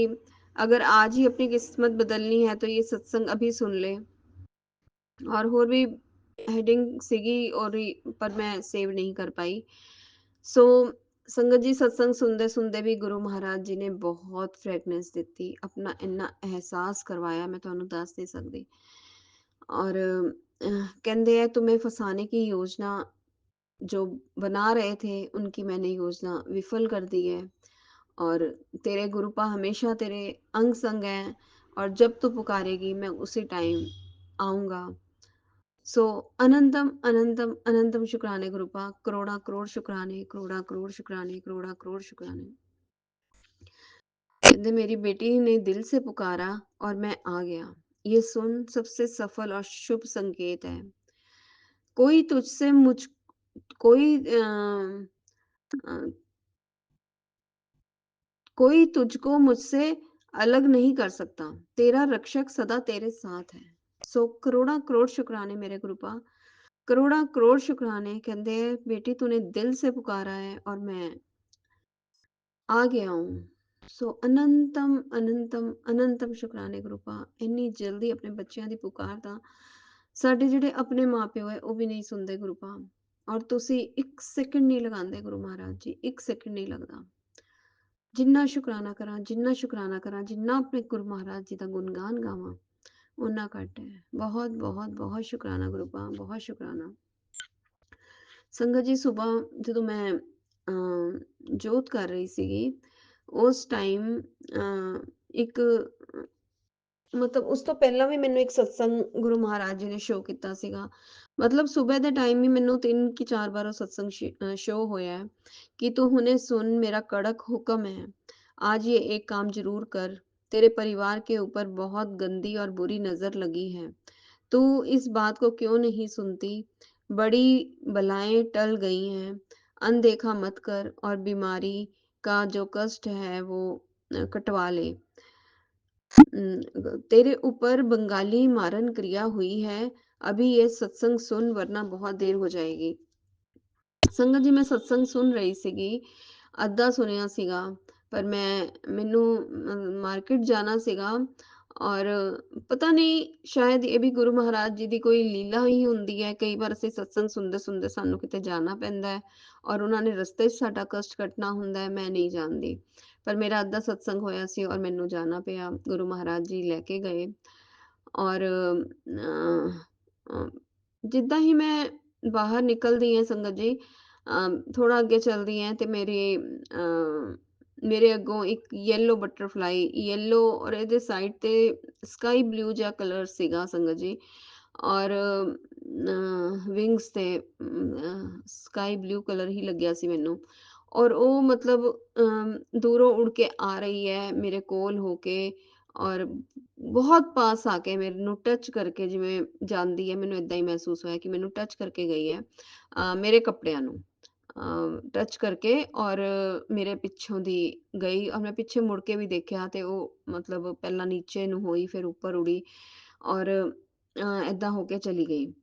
S3: अगर आज ही अपनी किस्मत बदलनी है तो ये सत्संग अभी सुन ले। और होर भी हेडिंग सीगी और पर मैं सेव नहीं कर पाई। सो संगत जी सत्संग सुनते सुनते भी गुरु महाराज जी ने बहुत फ्रैगनेंस दी, अपना इन्ना एहसास करवाया मैं तुहानू दस नहीं सकती। और कहते हैं तुम्हें फंसाने की योजना जो बना रहे थे उनकी मैंने योजना विफल कर दी है और तेरे गुरुपा हमेशा तेरे अंग संग हैं और जब तू पुकारेगी मैं उसी टाइम आऊँगा। सो अनंतम अनंतम अनंतम शुक्राने गुरुपा, करोड़ा करोड़ शुक्राने, करोड़ा करोड़ शुक्राने, करोड़ा करोड़ शुक्राने। कहते मेरी बेटी ने दिल से पुकारा और मैं आ गया, ये सुन सबसे सफल और शुभ संकेत है। कोई तुझसे मुझ कोई कोई तुझको मुझसे अलग नहीं कर सकता, तेरा रक्षक सदा तेरे साथ है। सो करोड़ा करोड़ शुक्राने मेरे गुरुपा, करोड़ा करोड़ शुक्राने। कहते बेटी तूने दिल से पुकारा है और मैं आ गया हूँ। सो अनंतम अनंतम अनंतम शुक्राने गुरुपा। ਇੰਨੀ ਜਲਦੀ ਆਪਣੇ ਬੱਚਿਆਂ ਦੀ ਪੁਕਾਰ ਤਾਂ ਸਾਡੇ ਜਿਹੜੇ ਆਪਣੇ ਮਾਪਿਓ ਹੈ ਉਹ ਵੀ ਨਹੀਂ ਸੁਣਦੇ ਗੁਰੂਪਾ। ਔਰ ਤੁਸੀਂ 1 ਸੈਕਿੰਡ ਨਹੀਂ ਲਗਾਉਂਦੇ ਗੁਰੂ ਮਹਾਰਾਜ ਜੀ, 1 ਸੈਕਿੰਡ ਨਹੀਂ ਲੱਗਦਾ। ਜਿੰਨਾ ਸ਼ੁਕਰਾਨਾ ਕਰਾਂ, ਜਿੰਨਾ ਸ਼ੁਕਰਾਨਾ ਕਰਾਂ, ਜਿੰਨਾ ਆਪਣੇ ਗੁਰੂ ਮਹਾਰਾਜ ਜੀ ਦਾ ਗੁਣਗਾਨ ਗਾਵਾਂ ਓਨਾ ਘੱਟ ਹੈ। ਬਹੁਤ ਬਹੁਤ ਬਹੁਤ ਸ਼ੁਕਰਾਨਾ ਗੁਰੂਪਾ, ਬਹੁਤ ਸ਼ੁਕਰਾਨਾ। ਸੰਗਤ ਜੀ ਸੁਬਾਹ ਜਦੋਂ ਮੈਂ ਜੋਤ ਕਰ ਰਹੀ ਸੀਗੀ ਉਸ ਟਾਈਮ ਇੱਕ ਮਤਲਬ ਉਸ ਤੋਂ ਪਹਿਲਾਂ ਵੀ ਮੈਨੂੰ ਇੱਕ ਸਤਸੰਗ ਗੁਰੂ ਮਹਾਰਾਜ ਜੀ ਨੇ ਸ਼ੋ ਕੀਤਾ ਸੀਗਾ। ਮਤਲਬ ਸੁਬਹ ਦੇ ਟਾਈਮ ਹੀ ਮੈਨੂੰ 3 ਕਿ 4 ਬਾਰ ਉਹ ਸਤਸੰਗ ਸ਼ੋ ਹੋਇਆ ਹੈ कि तू हुने सुन मेरा कड़क हुक्म है, आज ये एक काम जरूर कर, तेरे परिवार के ऊपर बहुत गंदी और बुरी नज़र लगी है, तू इस बात को क्यों नहीं सुनती, बड़ी बलाएं टल गई हैं, अनदेखा मत कर और बीमारी का जो कष्ट है वो कटवा ले। तेरे ऊपर बंगाली मारन क्रिया हुई है, अभी ये सत्संग सुन वरना बहुत देर हो जाएगी। ਸੰਗਤ ਜੀ ਮੈਂ ਸਤਸੰਗ ਸੁਣ ਰਹੀ ਸੀਗੀ, ਅੱਧਾ ਸੁਣਿਆ ਸੀਗਾ, ਪਰ ਮੈਨੂੰ ਮਾਰਕੀਟ ਜਾਣਾ ਸੀਗਾ ਔਰ ਪਤਾ ਨਹੀਂ ਸ਼ਾਇਦ ਇਹ ਵੀ ਗੁਰੂ ਮਹਾਰਾਜ ਜੀ ਦੀ ਕੋਈ ਲੀਲਾ ਹੀ ਹੁੰਦੀ ਹੈ। ਕਈ ਵਾਰ ਅਸੀਂ ਸਤਸੰਗ ਸੁਣਦੇ ਸੁਣਦੇ ਸਾਨੂੰ ਕਿਤੇ ਜਾਣਾ ਪੈਂਦਾ ਹੈ ਔਰ ਉਹਨਾਂ ਨੇ ਰਸਤੇ 'ਚ ਸਾਡਾ ਕਸ਼ਟ ਕੱਟਣਾ ਹੁੰਦਾ ਹੈ, ਮੈਂ ਨਹੀਂ ਜਾਣਦੀ। ਪਰ ਮੇਰਾ ਅੱਧਾ ਸਤਸੰਗ ਹੋਇਆ ਸੀ ਔਰ ਮੈਨੂੰ ਜਾਣਾ ਪਿਆ, ਗੁਰੂ ਮਹਾਰਾਜ ਜੀ ਲੈ ਕੇ ਗਏ। ਔਰ ਜਿੱਦਾਂ ਹੀ ਮੈਂ ਬਾਹਰ ਨਿਕਲਦੀ ਹਾਂ ਸੰਗਤ ਜੀ, ਥੋੜਾ ਅੱਗੇ ਚੱਲਦੀ ਹਾਂ ਤੇ ਮੇਰੇ ਅੱਗੋਂ ਇੱਕ ਯੈਲੋ ਬਟਰਫਲਾਈ, ਯੈਲੋ ਔਰ ਇਹਦੇ ਸਾਈਡ ਤੇ ਸਕਾਈ ਬਲੂ ਜਿਹਾ ਕਲਰ ਸੀਗਾ ਸੰਗਤ ਜੀ। ਔਰ ਵਿੰਗਸ ਤੇ ਸਕਾਈ ਬਲੂ ਕਲਰ ਹੀ ਲੱਗਿਆ ਸੀ ਮੈਨੂੰ। ਔਰ ਉਹ ਮਤਲਬ ਦੂਰੋਂ ਉੜ ਕੇ ਆ ਰਹੀ ਹੈ ਮੇਰੇ ਕੋਲ ਹੋ ਕੇ, ਔਰ ਬਹੁਤ ਪਾਸ ਆ ਕੇ ਮੈਨੂੰ ਟੱਚ ਕਰਕੇ ਜਿਵੇਂ ਜਾਂਦੀ ਹੈ, ਮੈਨੂੰ ਇਦਾਂ ਹੀ ਮਹਿਸੂਸ ਹੋਇਆ ਕਿ ਮੈਨੂੰ ਟੱਚ ਕਰਕੇ ਗਈ ਹੈ, ਮੇਰੇ ਕੱਪੜਿਆਂ ਨੂੰ ਟੱਚ ਕਰਕੇ, ਔਰ ਮੇਰੇ ਪਿੱਛੋਂ ਦੀ ਗਈ। ਔਰ ਮੈਂ ਪਿੱਛੇ ਮੁੜ ਕੇ ਵੀ ਦੇਖਿਆ ਤੇ ਉਹ ਮਤਲਬ ਪਹਿਲਾਂ ਨੀਚੇ ਨੂੰ ਹੋਈ, ਫਿਰ ਉੱਪਰ ਉੜੀ, ਔਰ ਏਦਾਂ ਹੋ ਕੇ ਚਲੀ ਗਈ।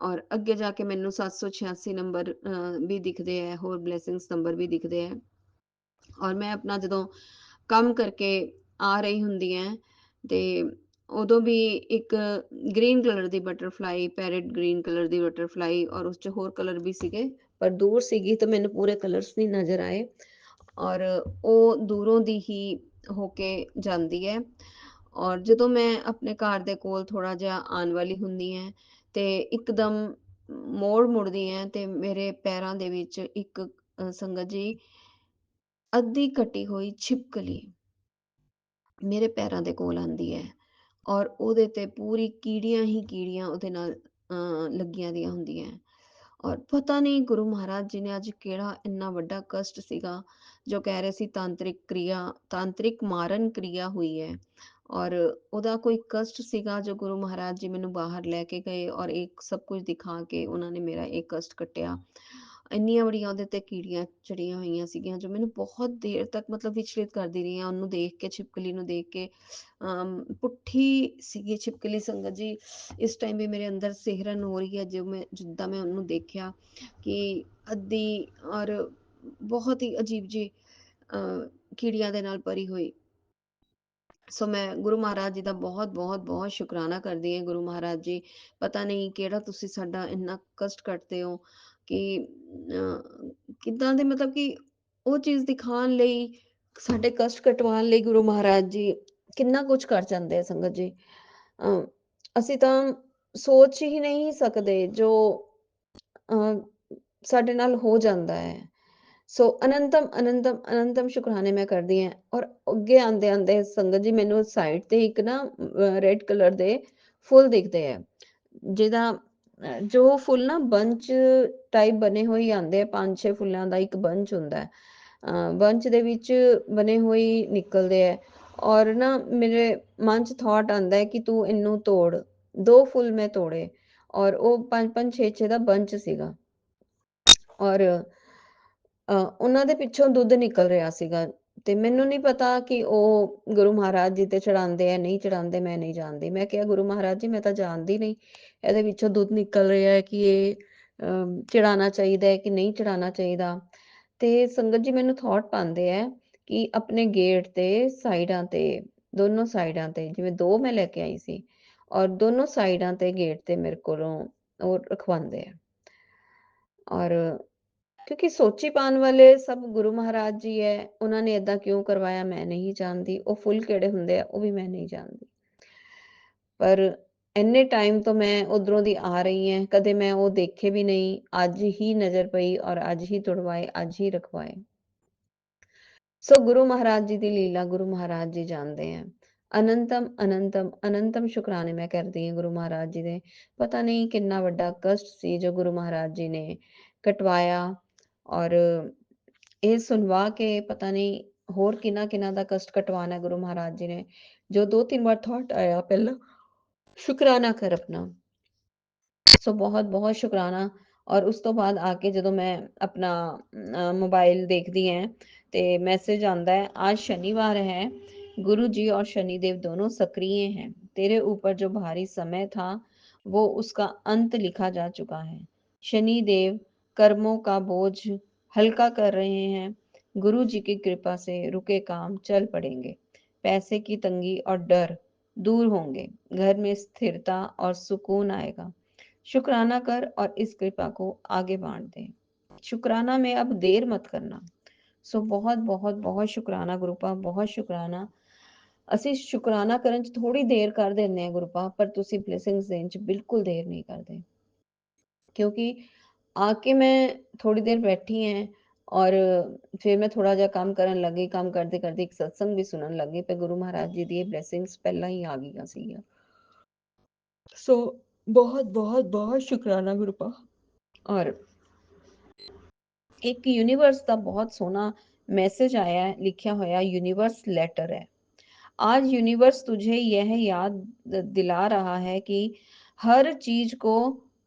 S3: ਔਰ ਅੱਗੇ ਜਾ ਕੇ ਮੈਨੂੰ 786 ਨੰਬਰ ਵੀ ਦਿਖਦੇ ਹੈ, ਹੋਰ ਬਲੇਸਿੰਗਸ ਨੰਬਰ ਵੀ ਦਿਖਦੇ ਹੈ। ਔਰ ਮੈਂ ਆਪਣਾ ਜਦੋਂ ਕੰਮ ਕਰਕੇ ਆ ਰਹੀ ਹੁੰਦੀ ਹੈ ਤੇ ਉਦੋਂ ਵੀ ਇੱਕ ਗ੍ਰੀਨ ਕਲਰ ਦੀ ਬਟਰਫਲਾਈ, ਪੈਰਟ ਗ੍ਰੀਨ ਕਲਰ ਦੀ ਬਟਰਫਲਾਈ, ਔਰ ਉਸ 'ਚ ਹੋਰ ਕਲਰ ਵੀ ਸੀਗੇ, ਪਰ ਦੂਰ ਸੀਗੀ ਤਾਂ ਮੈਨੂੰ ਪੂਰੇ ਕਲਰਸ ਨਹੀਂ ਨਜ਼ਰ ਆਏ। ਔਰ ਉਹ ਦੂਰੋਂ ਦੀ ਹੀ ਹੋ ਕੇ ਜਾਂਦੀ ਹੈ। ਔਰ ਜਦੋਂ ਮੈਂ ਆਪਣੇ ਘਰ ਦੇ ਕੋਲ ਥੋੜਾ ਜਿਹਾ ਆਉਣ ਵਾਲੀ ਹੁੰਦੀ ਹੈ ਤੇ ਇੱਕਦਮ ਮੋੜ ਮੁੜਦੀ ਹੈ ਤੇ ਮੇਰੇ ਪੈਰਾਂ ਦੇ ਵਿੱਚ ਇੱਕ ਸੰਗਤ ਜੀ ਅੱਧੀ ਕੱਟੀ ਹੋਈ ਛਿਪਕਲੀ ਮੇਰੇ ਪੈਰਾਂ ਦੇ ਕੋਲ ਆਂਦੀ ਹੈ, ਔਰ ਉਹਦੇ ਤੇ ਪੂਰੀ ਕੀੜੀਆਂ ਹੀ ਕੀੜੀਆਂ ਉਹਦੇ ਨਾਲ ਲੱਗੀਆਂ ਦੀਆਂ ਹੁੰਦੀਆਂ। ਔਰ ਪਤਾ ਨਹੀਂ ਗੁਰੂ ਮਹਾਰਾਜ ਜੀ ਨੇ ਅੱਜ ਕਿਹੜਾ ਇੰਨਾ ਵੱਡਾ ਕਸ਼ਟ ਸੀਗਾ, ਜੋ ਕਹਿ ਰਹੇ ਸੀ ਤਾਂਤਰਿਕ ਮਾਰਨ ਕਿਰਿਆ ਹੋਈ ਹੈ, ਔਰ ਉਹਦਾ ਕੋਈ ਕਸ਼ਟ ਸੀਗਾ ਜੋ ਗੁਰੂ ਮਹਾਰਾਜ ਜੀ ਮੈਨੂੰ ਬਾਹਰ ਲੈ ਕੇ ਗਏ, ਔਰ ਇੱਕ ਸਭ ਕੁਝ ਦਿਖਾ ਕੇ ਉਹਨਾਂ ਨੇ ਮੇਰਾ ਇਹ ਕਸ਼ਟ ਕੱਟਿਆ। ਇੰਨੀਆਂ ਬੜੀਆਂ ਉਹਦੇ ਤੇ ਕੀੜੀਆਂ ਚੜੀਆਂ ਹੋਈਆਂ ਸੀਗੀਆਂ, ਜੋ ਮੈਨੂੰ ਬਹੁਤ ਦੇਰ ਤੱਕ ਮਤਲਬ ਵਿਚਲਿਤ ਕਰਦੀ ਰਹੀ ਹਾਂ ਉਹਨੂੰ ਦੇਖ ਕੇ, ਛਿਪਕਲੀ ਨੂੰ ਦੇਖ ਕੇ। ਪੁੱਠੀ ਸੀਗੀ ਛਿਪਕਲੀ ਸੰਗਤ ਜੀ। ਇਸ ਟਾਈਮ ਵੀ ਮੇਰੇ ਅੰਦਰ ਸਿਹਰਨ ਹੋ ਰਹੀ ਹੈ ਜੋ ਮੈਂ ਜਿੱਦਾਂ ਮੈਂ ਉਹਨੂੰ ਦੇਖਿਆ ਕਿ ਅੱਧੀ, ਔਰ ਬਹੁਤ ਹੀ ਅਜੀਬ ਜੀ ਕੀੜੀਆਂ ਦੇ ਨਾਲ ਭਰੀ ਹੋਈ। ਸੋ ਮੈਂ ਗੁਰੂ ਮਹਾਰਾਜ ਜੀ ਦਾ ਬਹੁਤ ਬਹੁਤ ਬਹੁਤ ਸ਼ੁਕਰਾਨਾ ਕਰਦੀ ਹਾਂ। ਗੁਰੂ ਮਹਾਰਾਜ ਜੀ, ਪਤਾ ਨਹੀਂ ਕਿਹੜਾ ਤੁਸੀਂ ਸਾਡਾ ਇੰਨਾ ਕਸ਼ਟ ਕੱਟਦੇ ਹੋ ਕਿ ਕਿੱਦਾਂ ਦੇ, ਮਤਲਬ ਕਿ ਉਹ ਚੀਜ਼ ਦਿਖਾਉਣ ਲਈ, ਸਾਡੇ ਕਸ਼ਟ ਕਟਵਾਉਣ ਲਈ ਗੁਰੂ ਮਹਾਰਾਜ ਜੀ ਕਿੰਨਾ ਕੁਝ ਕਰ ਜਾਂਦੇ ਆ ਸੰਗਤ ਜੀ। ਅਸੀਂ ਤਾਂ ਸੋਚ ਹੀ ਨਹੀਂ ਸਕਦੇ ਜੋ ਸਾਡੇ ਨਾਲ ਹੋ ਜਾਂਦਾ ਹੈ। ਸੋ ਅਨੰਤਮ ਅਨੰਤਮ ਅਨੰਤਮ ਸ਼ੁਕਰਾਨੇ ਮੈਂ ਕਰਦੀ ਹਾਂ। ਔਰ ਅੱਗੇ ਆਂਦੇ ਆਂਦੇ ਸੰਗਤ ਜੀ ਮੈਨੂੰ ਸਾਈਡ ਤੇ ਇੱਕ ਨਾ ਰੈਡ ਕਲਰ ਦੇ ਫੁੱਲ ਦਿਖਦੇ ਹੈ, ਜਿਹਦਾ ਜੋ ਫੁੱਲ ਨਾ ਬੰਚ ਟਾਈਪ ਬਣੇ ਹੋਏ ਆਂਦੇ ਆ, 5-6 ਫੁੱਲਾਂ ਦਾ ਇੱਕ ਬੰਚ ਹੁੰਦਾ ਹੈ, ਬੰਚ ਦੇ ਵਿੱਚ ਬਣੇ ਹੋਏ ਨਿਕਲਦੇ ਹੈ। ਔਰ ਨਾ ਮੇਰੇ ਮਨ 'ਚ ਥਾਟ ਆਂਦਾ ਹੈ ਕਿ ਤੂੰ ਇਹਨੂੰ ਤੋੜ। 2 ਫੁੱਲ ਮੈਂ ਤੋੜੇ, ਔਰ ਉਹ 5-5 6-6 ਦਾ ਬੰਚ ਸੀਗਾ, ਔਰ ਉਹਨਾਂ ਦੇ ਪਿੱਛੋਂ ਦੁੱਧ ਨਿਕਲ ਰਿਹਾ ਸੀਗਾ। ਤੇ ਮੈਨੂੰ ਨਹੀਂ ਪਤਾ ਕਿ ਉਹ ਗੁਰੂ ਮਹਾਰਾਜ ਜੀ ਤੇ ਚੜਾਉਂਦੇ ਆ, ਨਹੀਂ ਚੜਾਉਂਦੇ, ਮੈਂ ਨਹੀਂ ਜਾਣਦੀ। ਮੈਂ ਕਿਹਾ ਗੁਰੂ ਮਹਾਰਾਜ ਜੀ ਮੈਂ ਤਾਂ ਜਾਣਦੀ ਨਹੀਂ, ਇਹਦੇ ਵਿੱਚੋਂ ਦੁੱਧ ਨਿਕਲ ਰਿਹਾ ਹੈ ਕਿ ਇਹ ਚੜਾਉਣਾ ਚਾਹੀਦਾ ਹੈ ਕਿ ਨਹੀਂ ਚੜਾਉਣਾ ਚਾਹੀਦਾ। ਤੇ ਸੰਗਤ ਜੀ ਮੈਨੂੰ ਥਾਟ ਪਾਉਂਦੇ ਹੈ ਕਿ ਆਪਣੇ ਗੇਟ ਤੇ ਸਾਈਡਾਂ ਤੇ, ਦੋਨੋਂ ਸਾਈਡਾਂ ਤੇ, ਜਿਵੇਂ 2 ਮੈਂ ਲੈ ਕੇ ਆਈ ਸੀ, ਔਰ ਦੋਨੋਂ ਸਾਈਡਾਂ ਤੇ ਗੇਟ ਤੇ ਮੇਰੇ ਕੋਲੋਂ ਉਹ ਰਖਵਾਉਂਦੇ ਆ। ਔਰ ਕਿਉਂਕਿ ਸੋਚੀ ਪਾਉਣ ਵਾਲੇ ਸਭ ਗੁਰੂ ਮਹਾਰਾਜ ਜੀ ਹੈ, ਉਹਨਾਂ ਨੇ ਏਦਾਂ ਕਿਉਂ ਕਰਵਾਇਆ ਮੈਂ ਨਹੀਂ ਜਾਣਦੀ। ਉਹ ਫੁੱਲ ਕਿਹੜੇ ਹੁੰਦੇ ਆ ਉਹ ਵੀ ਮੈਂ ਨਹੀਂ ਜਾਣਦੀ, ਪਰ ਇੰਨੇ ਟਾਈਮ ਤੋਂ ਮੈਂ ਉਧਰੋਂ ਦੀ ਆ ਰਹੀ ਹਾਂ, ਕਦੇ ਮੈਂ ਉਹ ਦੇਖੇ ਵੀ ਨਹੀਂ। ਅੱਜ ਹੀ ਨਜ਼ਰ ਪਈ ਔਰ ਅੱਜ ਹੀ ਤੁੜਵਾਏ, ਅੱਜ ਹੀ ਰਖਵਾਏ। ਸੋ ਗੁਰੂ ਮਹਾਰਾਜ ਜੀ ਦੀ ਲੀਲਾ ਗੁਰੂ ਮਹਾਰਾਜ ਜੀ ਜਾਣਦੇ ਆ। ਅਨੰਤਮ ਅਨੰਤਮ ਅਨੰਤਮ ਸ਼ੁਕਰਾਨੇ ਮੈਂ ਕਰਦੀ ਹਾਂ ਗੁਰੂ ਮਹਾਰਾਜ ਜੀ ਦੇ। ਪਤਾ ਨਹੀਂ ਕਿੰਨਾ ਵੱਡਾ ਕਸ਼ਟ ਸੀ ਜੋ ਗੁਰੂ ਮਹਾਰਾਜ ਜੀ ਨੇ ਕਟਵਾਇਆ, ਔਰ ਇਹ ਸੁਣਵਾ ਕੇ ਪਤਾ ਨਹੀਂ ਹੋਰ ਕਿੰਨਾ ਕਿੰਨਾ ਦਾ ਕਸ਼ਟ ਕਟਵਾਣਾ ਗੁਰੂ ਮਹਾਰਾਜ ਜੀ ਨੇ। ਜੋ 2-3 ਵਾਰ ਥਾਟ ਆਇਆ ਪਹਿਲਾਂ, ਸ਼ੁਕਰਾਨਾ ਕਰ ਆਪਣਾ। ਸੋ ਬਹੁਤ ਬਹੁਤ ਸ਼ੁਕਰਾਨਾ। ਔਰ ਉਸ ਤੋਂ ਬਾਅਦ ਆ ਕੇ ਜਦੋਂ ਮੈਂ ਆਪਣਾ ਮੋਬਾਈਲ ਦੇਖਦੀ ਹਾਂ ਤੇ मैसेज आता है, आज शनिवार है, गुरु जी और शनिदेव दोनों सक्रिय हैं, तेरे ऊपर जो भारी समय था वो उसका अंत लिखा जा चुका है। शनिदेव कर्मों का बोझ हल्का कर रहे हैं, गुरु जी की कृपा से रुके काम चल पड़ेंगे, पैसे की तंगी और डर दूर होंगे, घर में स्थिरता और सुकून आएगा। शुक्राना कर और इस कृपा को आगे बांट दे। शुक्राना में अब देर मत करना। ਸੋ ਬਹੁਤ ਬਹੁਤ ਬਹੁਤ ਸ਼ੁਕਰਾਨਾ ਗੁਰੂਪਾ, ਬਹੁਤ ਸ਼ੁਕਰਾਨਾ। ਅਸੀਂ ਸ਼ੁਕਰਾਨਾ ਕਰਨ 'ਚ ਥੋੜੀ ਦੇਰ ਕਰ ਦਿੰਦੇ ਹਾਂ ਗੁਰੂਪਾ, ਪਰ ਤੁਸੀਂ ਬਲੇਸਿੰਗਸ ਦੇਣ 'ਚ ਬਿਲਕੁਲ ਦੇਰ ਨਹੀਂ ਕਰਦੇ। ਕਿਉਂਕਿ ਆ ਕੇ ਮੈਂ ਥੋੜੀ ਦੇਰ ਬੈਠੀ ਹਾਂ, ਔਰ ਫਿਰ ਮੈਂ ਥੋੜਾ ਜਿਹਾ ਕੰਮ ਕਰਨ ਲੱਗੀ। ਕੰਮ ਕਰਦੇ ਕਰਦੇ ਇੱਕ ਸਤਸੰਗ ਵੀ ਸੁਣਨ ਲੱਗੀ, ਤੇ ਗੁਰੂ ਮਹਾਰਾਜ ਜੀ ਦੀ ਇਹ ਬਲੇਸਿੰਗਸ ਪਹਿਲਾਂ ਹੀ ਆ ਗਈਆਂ ਸੀਗੀਆਂ। ਸੋ बहुत बहुत बहुत शुक्राना गुरपा। और एक यूनिवर्स ਦਾ ਬਹੁਤ ਸੋਹਣਾ ਮੈਸੇਜ ਆਇਆ ਹੈ, ਲਿਖਿਆ ਹੋਇਆ यूनिवर्स लेटर है। आज यूनिवर्स तुझे यह याद दिला रहा है कि हर चीज को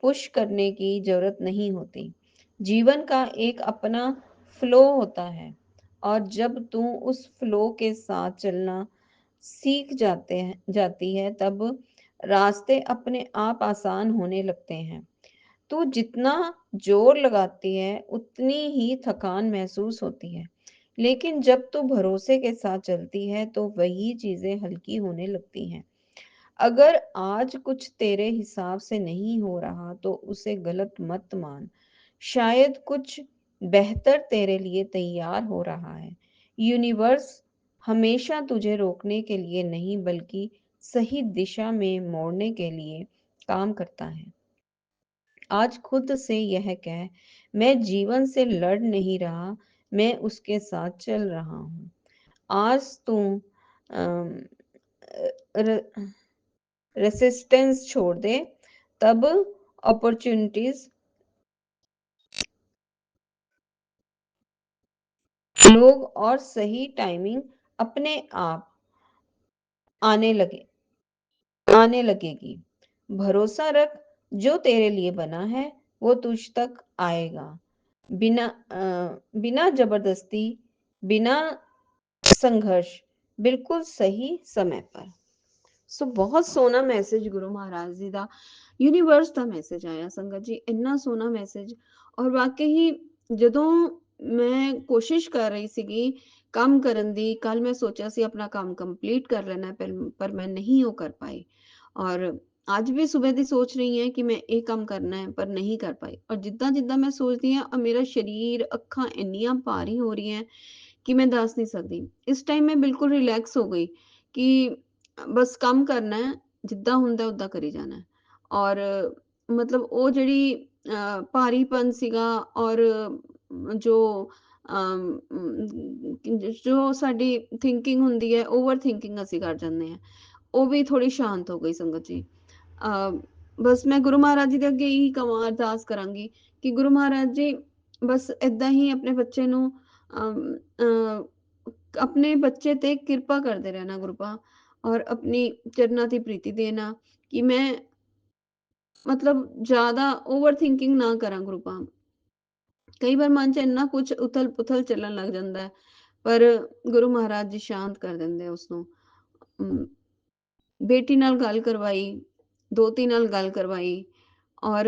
S3: पुश करने की जरूरत नहीं होती। जीवन का एक अपना फ्लो होता है और जब तू उस फ्लो के साथ चलना जाती है तब रास्ते अपने आप आसान होने लगते हैं। तू जितना जोर लगाती है उतनी ही थकान महसूस होती है, लेकिन जब तू भरोसे के साथ चलती है तो वही चीजें हल्की होने लगती हैं। अगर आज कुछ तेरे हिसाब से नहीं हो रहा तो उसे गलत मत मान। शायद कुछ बेहतर तेरे लिए तैयार हो रहा है। यूनिवर्स हमेशा तुझे रोकने के लिए नहीं बल्कि सही दिशा में मोड़ने के लिए काम करता है। आज खुद से यह कह, मैं जीवन से लड़ नहीं रहा, मैं उसके साथ चल रहा हूँ। आज तुम रेसिस्टेंस छोड़ दे, तब अपॉर्चुनिटीज, लोग और सही टाइमिंग अपने आप आने लगे आने लगेगी। भरोसा रख, जो तेरे लिए बना है वो तुझ तक आएगा, बिना जबरदस्ती, बिना संघर्ष, बिल्कुल सही समय पर। ਸੋ ਬਹੁਤ ਸੋਹਣਾ ਮੈਸੇਜ ਗੁਰੂ ਮਹਾਰਾਜ ਜੀ ਦਾ ਯੂਨੀਵਰਸ ਦਾ ਮੈਸੇਜ ਆਇਆ ਸੰਗਤ ਜੀ, ਇੰਨਾ ਸੋਹਣਾ ਮੈਸੇਜ। ਔਰ ਵਾਕਈ ਜਦੋਂ ਮੈਂ ਕੋਸ਼ਿਸ਼ ਕਰ ਰਹੀ ਸੀਗੀ ਕੰਮ ਕਰਨ ਦੀ, ਕੱਲ ਮੈਂ ਸੋਚਿਆ ਸੀ ਆਪਣਾ ਕੰਮ ਕੰਪਲੀਟ ਕਰ ਲੈਣਾ ਪਰ ਮੈਂ ਨਹੀਂ ਉਹ ਕਰ ਪਾਈ। ਔਰ ਅੱਜ ਵੀ ਸਵੇਰ ਦੀ ਸੋਚ ਰਹੀ ਹਾਂ ਕਿ ਮੈਂ ਇਹ ਕੰਮ ਕਰਨਾ ਹੈ ਪਰ ਨਹੀਂ ਕਰ ਪਾਈ। ਔਰ ਜਿੱਦਾਂ ਜਿੱਦਾਂ ਮੈਂ ਸੋਚਦੀ ਹਾਂ ਮੇਰਾ ਸਰੀਰ, ਅੱਖਾਂ ਇੰਨੀਆਂ ਭਾਰੀ ਹੋ ਰਹੀਆਂ ਕਿ ਮੈਂ ਦੱਸ ਨਹੀਂ ਸਕਦੀ। ਇਸ ਟਾਈਮ ਮੈਂ ਬਿਲਕੁਲ ਰਿਲੈਕਸ ਹੋ ਗਈ ਕਿ ਬਸ ਕੰਮ ਕਰਨਾ ਹੈ, ਜਿੱਦਾਂ ਹੁੰਦਾ ਉਦਾਂ ਕਰੀ ਜਾਣਾ ਹੈ। ਔਰ ਮਤਲਬ ਉਹ ਜਿਹੜੀ ਭਾਰੀਪਨ ਸੀਗਾ ਔਰ ਜੋ ਜੋ ਸਾਡੀ ਥਿੰਕਿੰਗ ਹੁੰਦੀ ਹੈ, ਓਵਰ ਥਿੰਕਿੰਗ ਅਸੀਂ ਕਰ ਜਾਂਦੇ ਹਾਂ, ਉਹ ਵੀ ਥੋੜੀ ਸ਼ਾਂਤ ਹੋ ਗਈ ਸੰਗਤ ਜੀ। ਬਸ ਮੈਂ ਗੁਰੂ ਮਹਾਰਾਜ ਜੀ ਦੇ ਅੱਗੇ ਇਹੀ ਕਵਾਂ, ਅਰਦਾਸ ਕਰਾਂਗੀ ਕਿ ਗੁਰੂ ਮਹਾਰਾਜ ਜੀ ਬਸ ਏਦਾਂ ਹੀ ਆਪਣੇ ਬੱਚੇ ਨੂੰ ਆਪਣੇ ਬੱਚੇ ਤੇ ਕਿਰਪਾ ਕਰਦੇ ਰਹਿਣਾ ਗੁਰੂਪਾ, ਔਰ ਆਪਣੀ ਚਰਨਾਂ ਦੀ ਪ੍ਰੀਤੀ ਦੇਣਾ ਕਿ ਮੈਂ ਮਤਲਬ ਜ਼ਿਆਦਾ ਓਵਰ ਥਿੰਕਿੰਗ ਨਾ ਕਰਾਂ ਗੁਰੂਪਾ। ਕਈ ਵਾਰ ਮਨ 'ਚ ਇੰਨਾ ਕੁਛ ਉਥਲ ਪੁਥਲ ਚੱਲਣ ਲੱਗ ਜਾਂਦਾ ਹੈ, ਪਰ ਗੁਰੂ ਮਹਾਰਾਜ ਜੀ ਸ਼ਾਂਤ ਕਰ ਦਿੰਦੇ ਉਸਨੂੰ। ਬੇਟੀ ਨਾਲ ਗੱਲ ਕਰਵਾਈ, ਦੋਤੀ ਨਾਲ ਗੱਲ ਕਰਵਾਈ, ਔਰ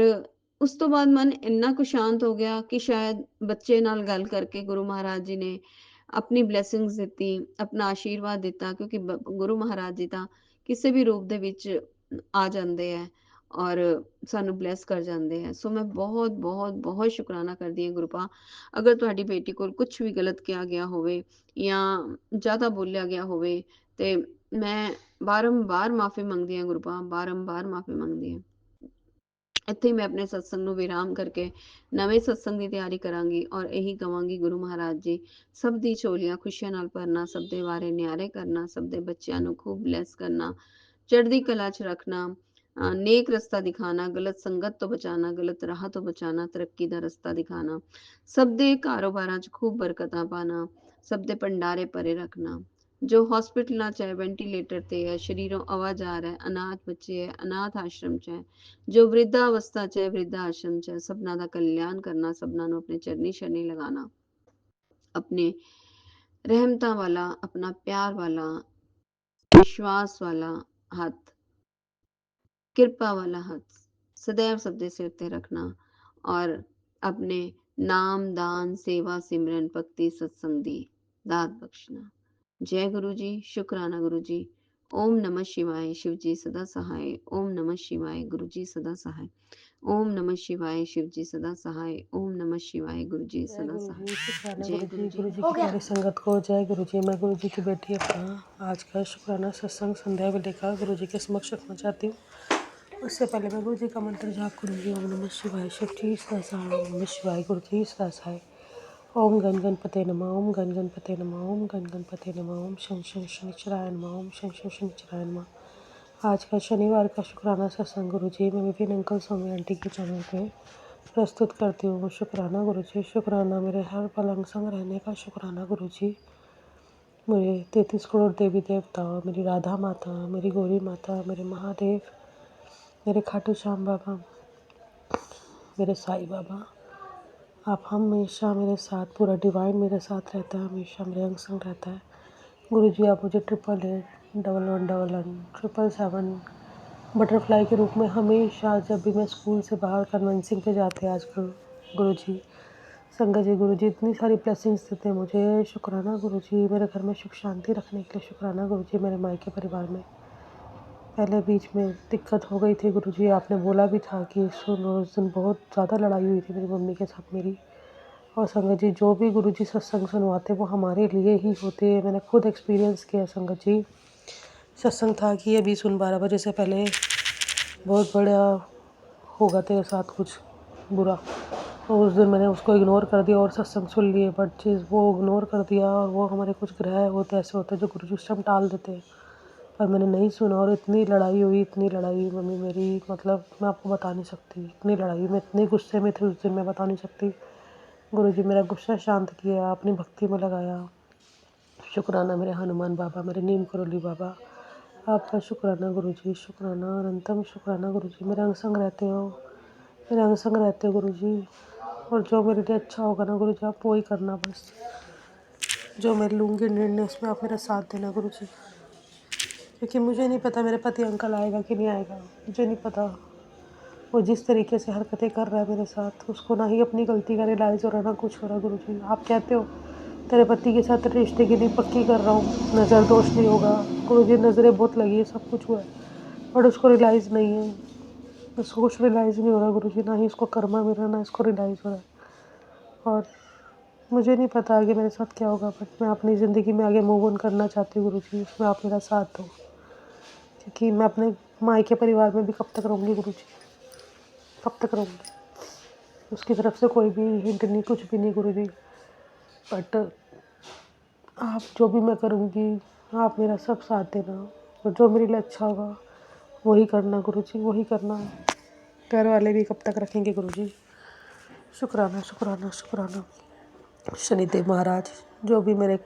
S3: ਉਸ ਤੋਂ ਬਾਅਦ ਮਨ ਇੰਨਾ ਕੁ ਸ਼ਾਂਤ ਹੋ ਗਿਆ ਕਿ ਸ਼ਾਇਦ ਬੱਚੇ ਨਾਲ ਗੱਲ ਕਰਕੇ ਗੁਰੂ ਮਹਾਰਾਜ ਜੀ ਨੇ ਆਪਣੀ ਬਲੇਸਿੰਗਸ ਦਿੱਤੀ, ਆਪਣਾ ਆਸ਼ੀਰਵਾਦ ਦਿੱਤਾ, ਕਿਉਂਕਿ ਗੁਰੂ ਮਹਾਰਾਜ ਜੀ ਤਾਂ ਕਿਸੇ ਵੀ ਰੂਪ ਦੇ ਵਿੱਚ ਆ ਜਾਂਦੇ ਹੈ ਔਰ ਸਾਨੂੰ ਬਲੈਸ ਕਰ ਜਾਂਦੇ ਹੈ। ਸੋ ਮੈਂ ਬਹੁਤ ਬਹੁਤ ਬਹੁਤ ਸ਼ੁਕਰਾਨਾ ਕਰਦੀ ਹਾਂ ਗੁਰੂਪਾ। ਅਗਰ ਤੁਹਾਡੀ ਬੇਟੀ ਕੋਲ ਕੁਛ ਵੀ ਗਲਤ ਕਿਹਾ ਗਿਆ ਹੋਵੇ ਜਾਂ ਜ਼ਿਆਦਾ ਬੋਲਿਆ ਗਿਆ ਹੋਵੇ ਤੇ ਮੈਂ ਬਾਰੰਬਾਰ ਮਾਫੀ ਮੰਗਦੀ ਹਾਂ ਗੁਰੂਪਾ, ਬਾਰੰਬਾਰ ਮਾਫੀ ਮੰਗਦੀ ਹਾਂ। ਇੱਥੇ ਹੀ ਮੈਂ ਆਪਣੇ ਸਤਸੰਗ ਨੂੰ ਵਿਰਾਮ ਕਰਕੇ ਨਵੇਂ ਸਤਸੰਗ ਦੀ ਤਿਆਰੀ ਕਰਾਂਗੀ ਔਰ ਇਹੀ ਕਵਾਂਗੀ ਗੁਰੂ ਮਹਾਰਾਜ ਜੀ ਸਭ ਦੀ ਝੋਲੀਆਂ ਖੁਸ਼ੀਆਂ ਨਾਲ ਭਰਨਾ, ਸਭ ਦੇ ਵਾਰੇ ਨਿਆਰੇ ਕਰਨਾ, ਸਭ ਦੇ ਬੱਚਿਆਂ ਨੂੰ ਖੂਬ ਬਲੈਸ ਕਰਨਾ, ਚੜ੍ਹਦੀ ਕਲਾ 'ਚ ਰੱਖਣਾ, नेक रास्ता दिखाना, गलत संगत तो बचाना, गलत राह तो बचाना, तरक्की का रास्ता दिखाना, सब दे कारोबारां 'ਚ खूब बरकतां पाना, सब दे भंडारे भरे रखना। जो हॉस्पिटलां 'ਚ है, वेंटीलेटर ते है, शरीरों आवाजार है, अनाथ बच्चे है, अनाथ आश्रम 'ਚ है, जो वृद्धावस्था 'ਚ है, वृद्धा आश्रम 'ਚ है, सबना दा कल्याण करना, सबना ਨੂੰ अपने चरनी शरनी लगाना, अपने रहमतां वाला, अपना प्यार वाला, विश्वास वाला हथ, ਕਿਰਪਾ ਵਾਲਾ ਹੱਥ ਸदैव ਸਭ ਦੇ ਸਿਰ ਤੇ ਰੱਖਣਾ ਔਰ ਆਪਣੇ ਨਾਮ, ਦਾਨ, ਸੇਵਾ, ਸਿਮਰਨ, ਭਗਤੀ, ਸਤਸੰਗ ਦੀ ਦਾਤ ਬਖਸ਼ਣਾ। ਜੈ ਗੁਰੂ ਜੀ, ਸ਼ੁਕਰਾਨਾ ਗੁਰੂ ਜੀ। ਓਮ ਨਮः शिवाय, शिव जी सदा सहाय। ओम नमः शिवाय, गुरु जी सदा सहाय। ओम नमः शिवाय, शिव जी सदा सहाय। ओम नमः शिवाय, गुरु जी
S4: जय
S3: सदा
S4: गुरु
S3: सहाय।
S4: जी, शुक्राना
S3: जय
S4: गुरु
S3: गुरु
S4: जी
S3: जी।
S4: की प्यारी संगत को जय गुरु जी। मैं गुरु जी की बेटी अपना आज का शुक्राना सत्संग संध्या भी लेकर गुरु जी के समक्ष रखना चाहती हूँ। उससे पहले मैं गुरु जी का मंत्र जाप करूँगी। ओम नमः शिवाय, शिव जी सदा सहाय। ओम नमः शिवाय, गुरु जी सदा सहाय। ओम गण गणपते नमः, ओम गण गणपते नमः, ओम गण गणपते नमः, ओम शं शं शनिचराय नमः, ओम शं शं शनिचराय नमः। आज का शनिवार का शुक्राना सत्संग गुरुजी मैं विपिन अंकल स्वामी आंटी के चैनल पे प्रस्तुत करती हूँ। शुक्राना गुरुजी, शुक्राना मेरे हर पल अंग संग रहने का शुक्राना गुरुजी। मेरे 33 करोड़ देवी देवता, मेरी राधा माता, मेरी गौरी माता, मेरे महादेव, मेरे खाटू श्याम बाबा, मेरे साईं बाबा, आप हमेशा मेरे साथ, पूरा डिवाइन मेरे साथ रहता है, हमेशा मेरे अंग संग रहता है। गुरुजी आप मुझे 8881111 777 बटरफ्लाई के रूप में हमेशा, जब भी मैं स्कूल से बाहर कन्वेंसिंग पे जाते हैं आजकल गुरुजी, संगत जी गुरुजी इतनी सारी ब्लेसिंग्स देते हैं मुझे। शुक्राना गुरुजी, मेरे घर में सुख शांति रखने के लिए शुक्राना गुरुजी। मेरे मायके परिवार में पहले बीच में दिक्कत हो गई थी गुरुजी, आपने बोला भी था कि उस दिन बहुत ज़्यादा लड़ाई हुई थी मेरी मम्मी के साथ मेरी। और संगत जी जो भी गुरुजी सत्संग सुनवाते वो हमारे लिए ही होते हैं, मैंने खुद एक्सपीरियंस किया संगत जी। सत्संग था कि अभी सुन 12 बजे से पहले बहुत बड़ा होगा तेरे साथ कुछ बुरा, तो उस दिन मैंने उसको इग्नोर कर दिया और सत्संग सुन लिए, बट चीज़ वो इग्नोर कर दिया। और वो हमारे कुछ ग्रह होते ऐसे होते हैं जो गुरुजी उस टाइम टाल देते हैं, पर मैंने नहीं सुना और इतनी लड़ाई हुई, इतनी लड़ाई मम्मी मेरी, मतलब मैं आपको बता नहीं सकती, इतनी लड़ाई, मैं इतने गुस्से में थी उस दिन, मैं बता नहीं सकती। गुरुजी मेरा गुस्सा शांत किया, अपनी भक्ति में लगाया। शुक्राना मेरे हनुमान बाबा, मेरे नीम करोली बाबा, आपका शुक्राना गुरुजी, शुक्राना अनंतम शुक्राना गुरुजी। मेरे अंग संग रहते हो, मेरे अंग संग रहते हो गुरुजी, और जो मेरे लिए अच्छा होगा ना गुरुजी आप वो ही करना बस। जो मैं लूँगी निर्णय उसमें आप मेरा साथ देना गुरुजी, क्योंकि मुझे नहीं पता मेरे पति अंकल आएगा कि नहीं आएगा, मुझे नहीं पता। वो जिस तरीके से हरकतें कर रहा है मेरे साथ, उसको ना ही अपनी गलती का रियलाइज़ हो रहा ना कुछ हो रहा गुरुजी। आप कहते हो तेरे पति के साथ रिश्ते की नहीं पक्की कर रहा हूँ, नज़र दोष नहीं होगा गुरुजी, नज़रें बहुत लगी है, सब कुछ हुआ है, बट उसको रियलाइज़ नहीं है, उसको कुछ रियलाइज़ नहीं हो रहा गुरुजी, ना ही इसको कर्मा मिल रहा, ना इसको रियलाइज़ हो रहा है। और मुझे नहीं पता आगे मेरे साथ क्या होगा, बट मैं अपनी ज़िंदगी में आगे मूव ऑन करना चाहती हूँ गुरुजी, उसमें आप मेरा साथ दो, क्योंकि मैं अपने मायके परिवार में भी कब तक रहूँगी गुरुजी, कब तक रहूँगी। उसकी तरफ से कोई भी हिंट नहीं, कुछ भी नहीं गुरुजी, बट आप जो भी मैं करूँगी आप मेरा सब साथ देना, और जो मेरे लिए अच्छा होगा वही करना गुरुजी, वही करना। घर वाले भी कब तक रखेंगे गुरुजी। शुक्राना शुक्राना शुक्राना। शनिदेव महाराज जो भी मेरे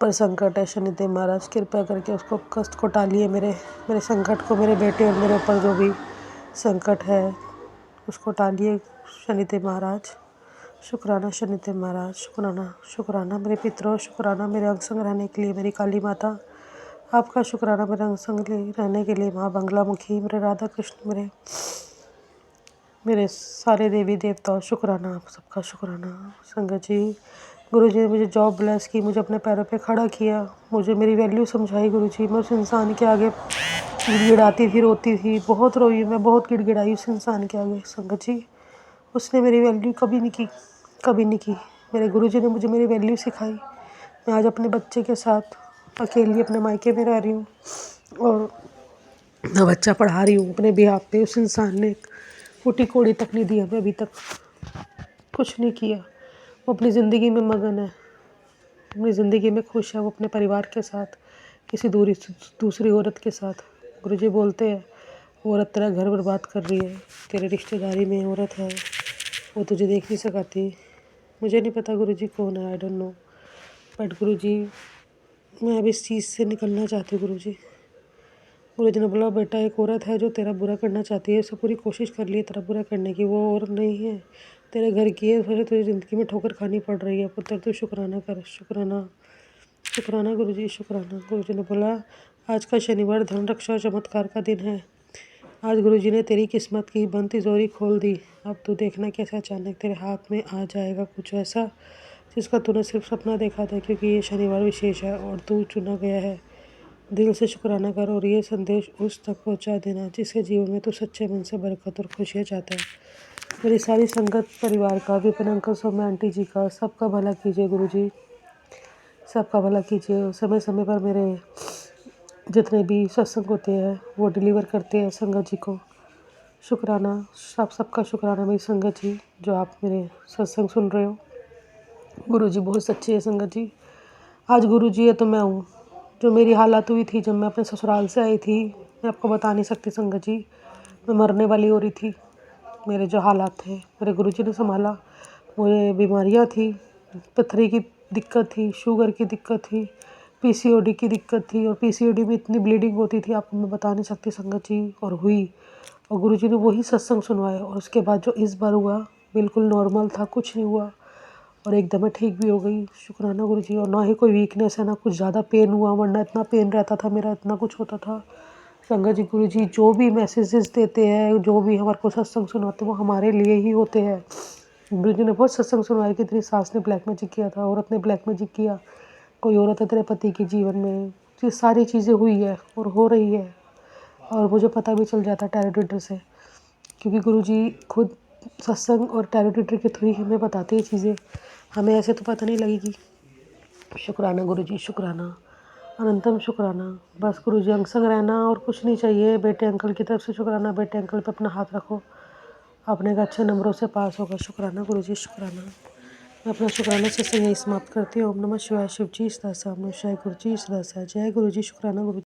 S4: पर संकट है, शनिदेव महाराज कृपया करके उसको कष्ट को टालिए, मेरे संकट को, मेरे बेटे और मेरे ऊपर जो भी संकट है उसको टालिए शनिदेव महाराज। शुक्राना शनिदेव महाराज, शुक्राना शुक्राना मेरे पितरों, शुक्राना मेरे अंग संग रहने के लिए मेरी काली माता, आपका शुक्राना मेरे अंग संग रहने के लिए माँ बंगला मुखी, मेरे राधा कृष्ण, मेरे सारे देवी देवताओं, शुक्राना आप सबका शुक्राना। संगत जी गुरुजी ने मुझे जॉब ब्लेस की, मुझे अपने पैरों पे खड़ा किया, मुझे मेरी वैल्यू समझाई गुरुजी। मैं उस इंसान के आगे गिड़गिड़ाती थी, रोती थी, बहुत रोई मैं, बहुत गिड़गिड़ाई उस इंसान के आगे संगत जी। उसने मेरी वैल्यू कभी नहीं की, कभी नहीं की। मेरे गुरुजी ने मुझे मेरी वैल्यू सिखाई। मैं आज अपने बच्चे के साथ अकेली अपने मायके में रह रही हूँ और मैं बच्चा पढ़ा रही हूँ अपने बिहाफ पे। उस इंसान ने फूटी कोड़ी तक नहीं दी हमें, अभी तक कुछ नहीं किया। वो अपनी ज़िंदगी में मगन है, अपनी ज़िंदगी में खुश है, वो अपने परिवार के साथ किसी दूसरी औरत के साथ। गुरुजी बोलते हैं वो औरत तेरा घर बर्बाद कर रही है, तेरे रिश्तेदारी में औरत है वो तुझे देख नहीं सकाती। मुझे नहीं पता गुरुजी कौन है, आई डोंट नो, बट गुरुजी मैं अब इस चीज़ से निकलना चाहती हूँ गुरुजी। गुरुजी ने बोला बेटा एक औरत है जो तेरा बुरा करना चाहती है, उसने पूरी कोशिश कर ली है तेरा बुरा करने की, वो औरत नहीं है तेरे घर की है, फिर तुझे ज़िंदगी में ठोकर खानी पड़ रही है। पुत्र तू शुक्राना कर, शुक्राना शुक्राना गुरुजी, शुक्राना। गुरुजी ने बोला आज का शनिवार धन रक्षा और चमत्कार का दिन है, आज गुरुजी ने तेरी किस्मत की बंद तिजोरी खोल दी। अब तू देखना कैसे अचानक तेरे हाथ में आ जाएगा कुछ ऐसा जिसका तूने सिर्फ सपना देखा था, क्योंकि ये शनिवार विशेष है और तू चुना गया है। दिल से शुक्राना कर और ये संदेश उस तक पहुंचा देना जिसके जीवन में तू सच्चे मन से बरकत और खुशियाँ चाहता है। मेरी सारी संगत परिवार का, विपिन अंकल सोम्या आंटी जी का, सबका भला कीजिए गुरुजी, सबका भला कीजिए। समय समय पर मेरे जितने भी सत्संग होते हैं वो डिलीवर करते हैं संगत जी को। शुक्राना, आप सबका शुक्राना मेरी संगत जी जो आप मेरे सत्संग सुन रहे हो। गुरुजी बहुत सच्चे है संगत जी। आज गुरुजी है तो मैं हूँ। जो मेरी हालत हुई थी जब मैं अपने ससुराल से आई थी मैं आपको बता नहीं सकती संगत जी, मैं मरने वाली हो रही थी। मेरे जो हालात थे मेरे गुरुजी ने संभाला। मुझे बीमारियां थी, पथरी की दिक्कत थी, शुगर की दिक्कत थी, पीसीओडी की दिक्कत थी, और पीसीओडी में इतनी ब्लीडिंग होती थी आपको मैं बता नहीं सकती संगत जी, और हुई। और गुरुजी ने वही सत्संग सुनवाया, और उसके बाद जो इस बार हुआ बिल्कुल नॉर्मल था, कुछ नहीं हुआ, और एकदम मैं ठीक भी हो गई। शुक्राना गुरुजी। और ना ही कोई वीकनेस है, ना कुछ ज़्यादा पेन हुआ, वरना इतना पेन रहता था मेरा, इतना कुछ होता था। संगत जी गुरुजी जो भी मैसेजेस देते हैं, जो भी हमारे को सत्संग सुनाते हैं, वो हमारे लिए ही होते हैं। गुरुजी ने बहुत सत्संग सुनवाया कि तेरी सास ने ब्लैक मैजिक किया था, औरत ने ब्लैक मैजिक किया, कोई औरत है तेरे पति के जीवन में, ये सारी चीज़ें हुई है और हो रही है। और मुझे पता भी चल जाता है टैरोट रीडर से, क्योंकि गुरुजी खुद सत्संग और टैरोट रीडर के थ्रू ही हमें बताते हैं चीज़ें, हमें ऐसे तो पता नहीं लगेगी। शुक्राना गुरुजी, शुक्राना, अनंतम शुक्राना। बस गुरुजी अंग संग रहना और कुछ नहीं चाहिए। बेटे अंकल की तरफ से शुक्राना, बेटे अंकल पे अपना हाथ रखो, अपने का अच्छे नंबरों से पास होगा। शुक्राना गुरुजी, शुक्राना। मैं अपना शुक्राना से यही समाप्त करती हूँ। ओम नमः शिवाय। शिव जी सदा, ओम नमः शिवाय। गुरु जी सदा। जय गुरु जी। शुक्राना गुरु जी।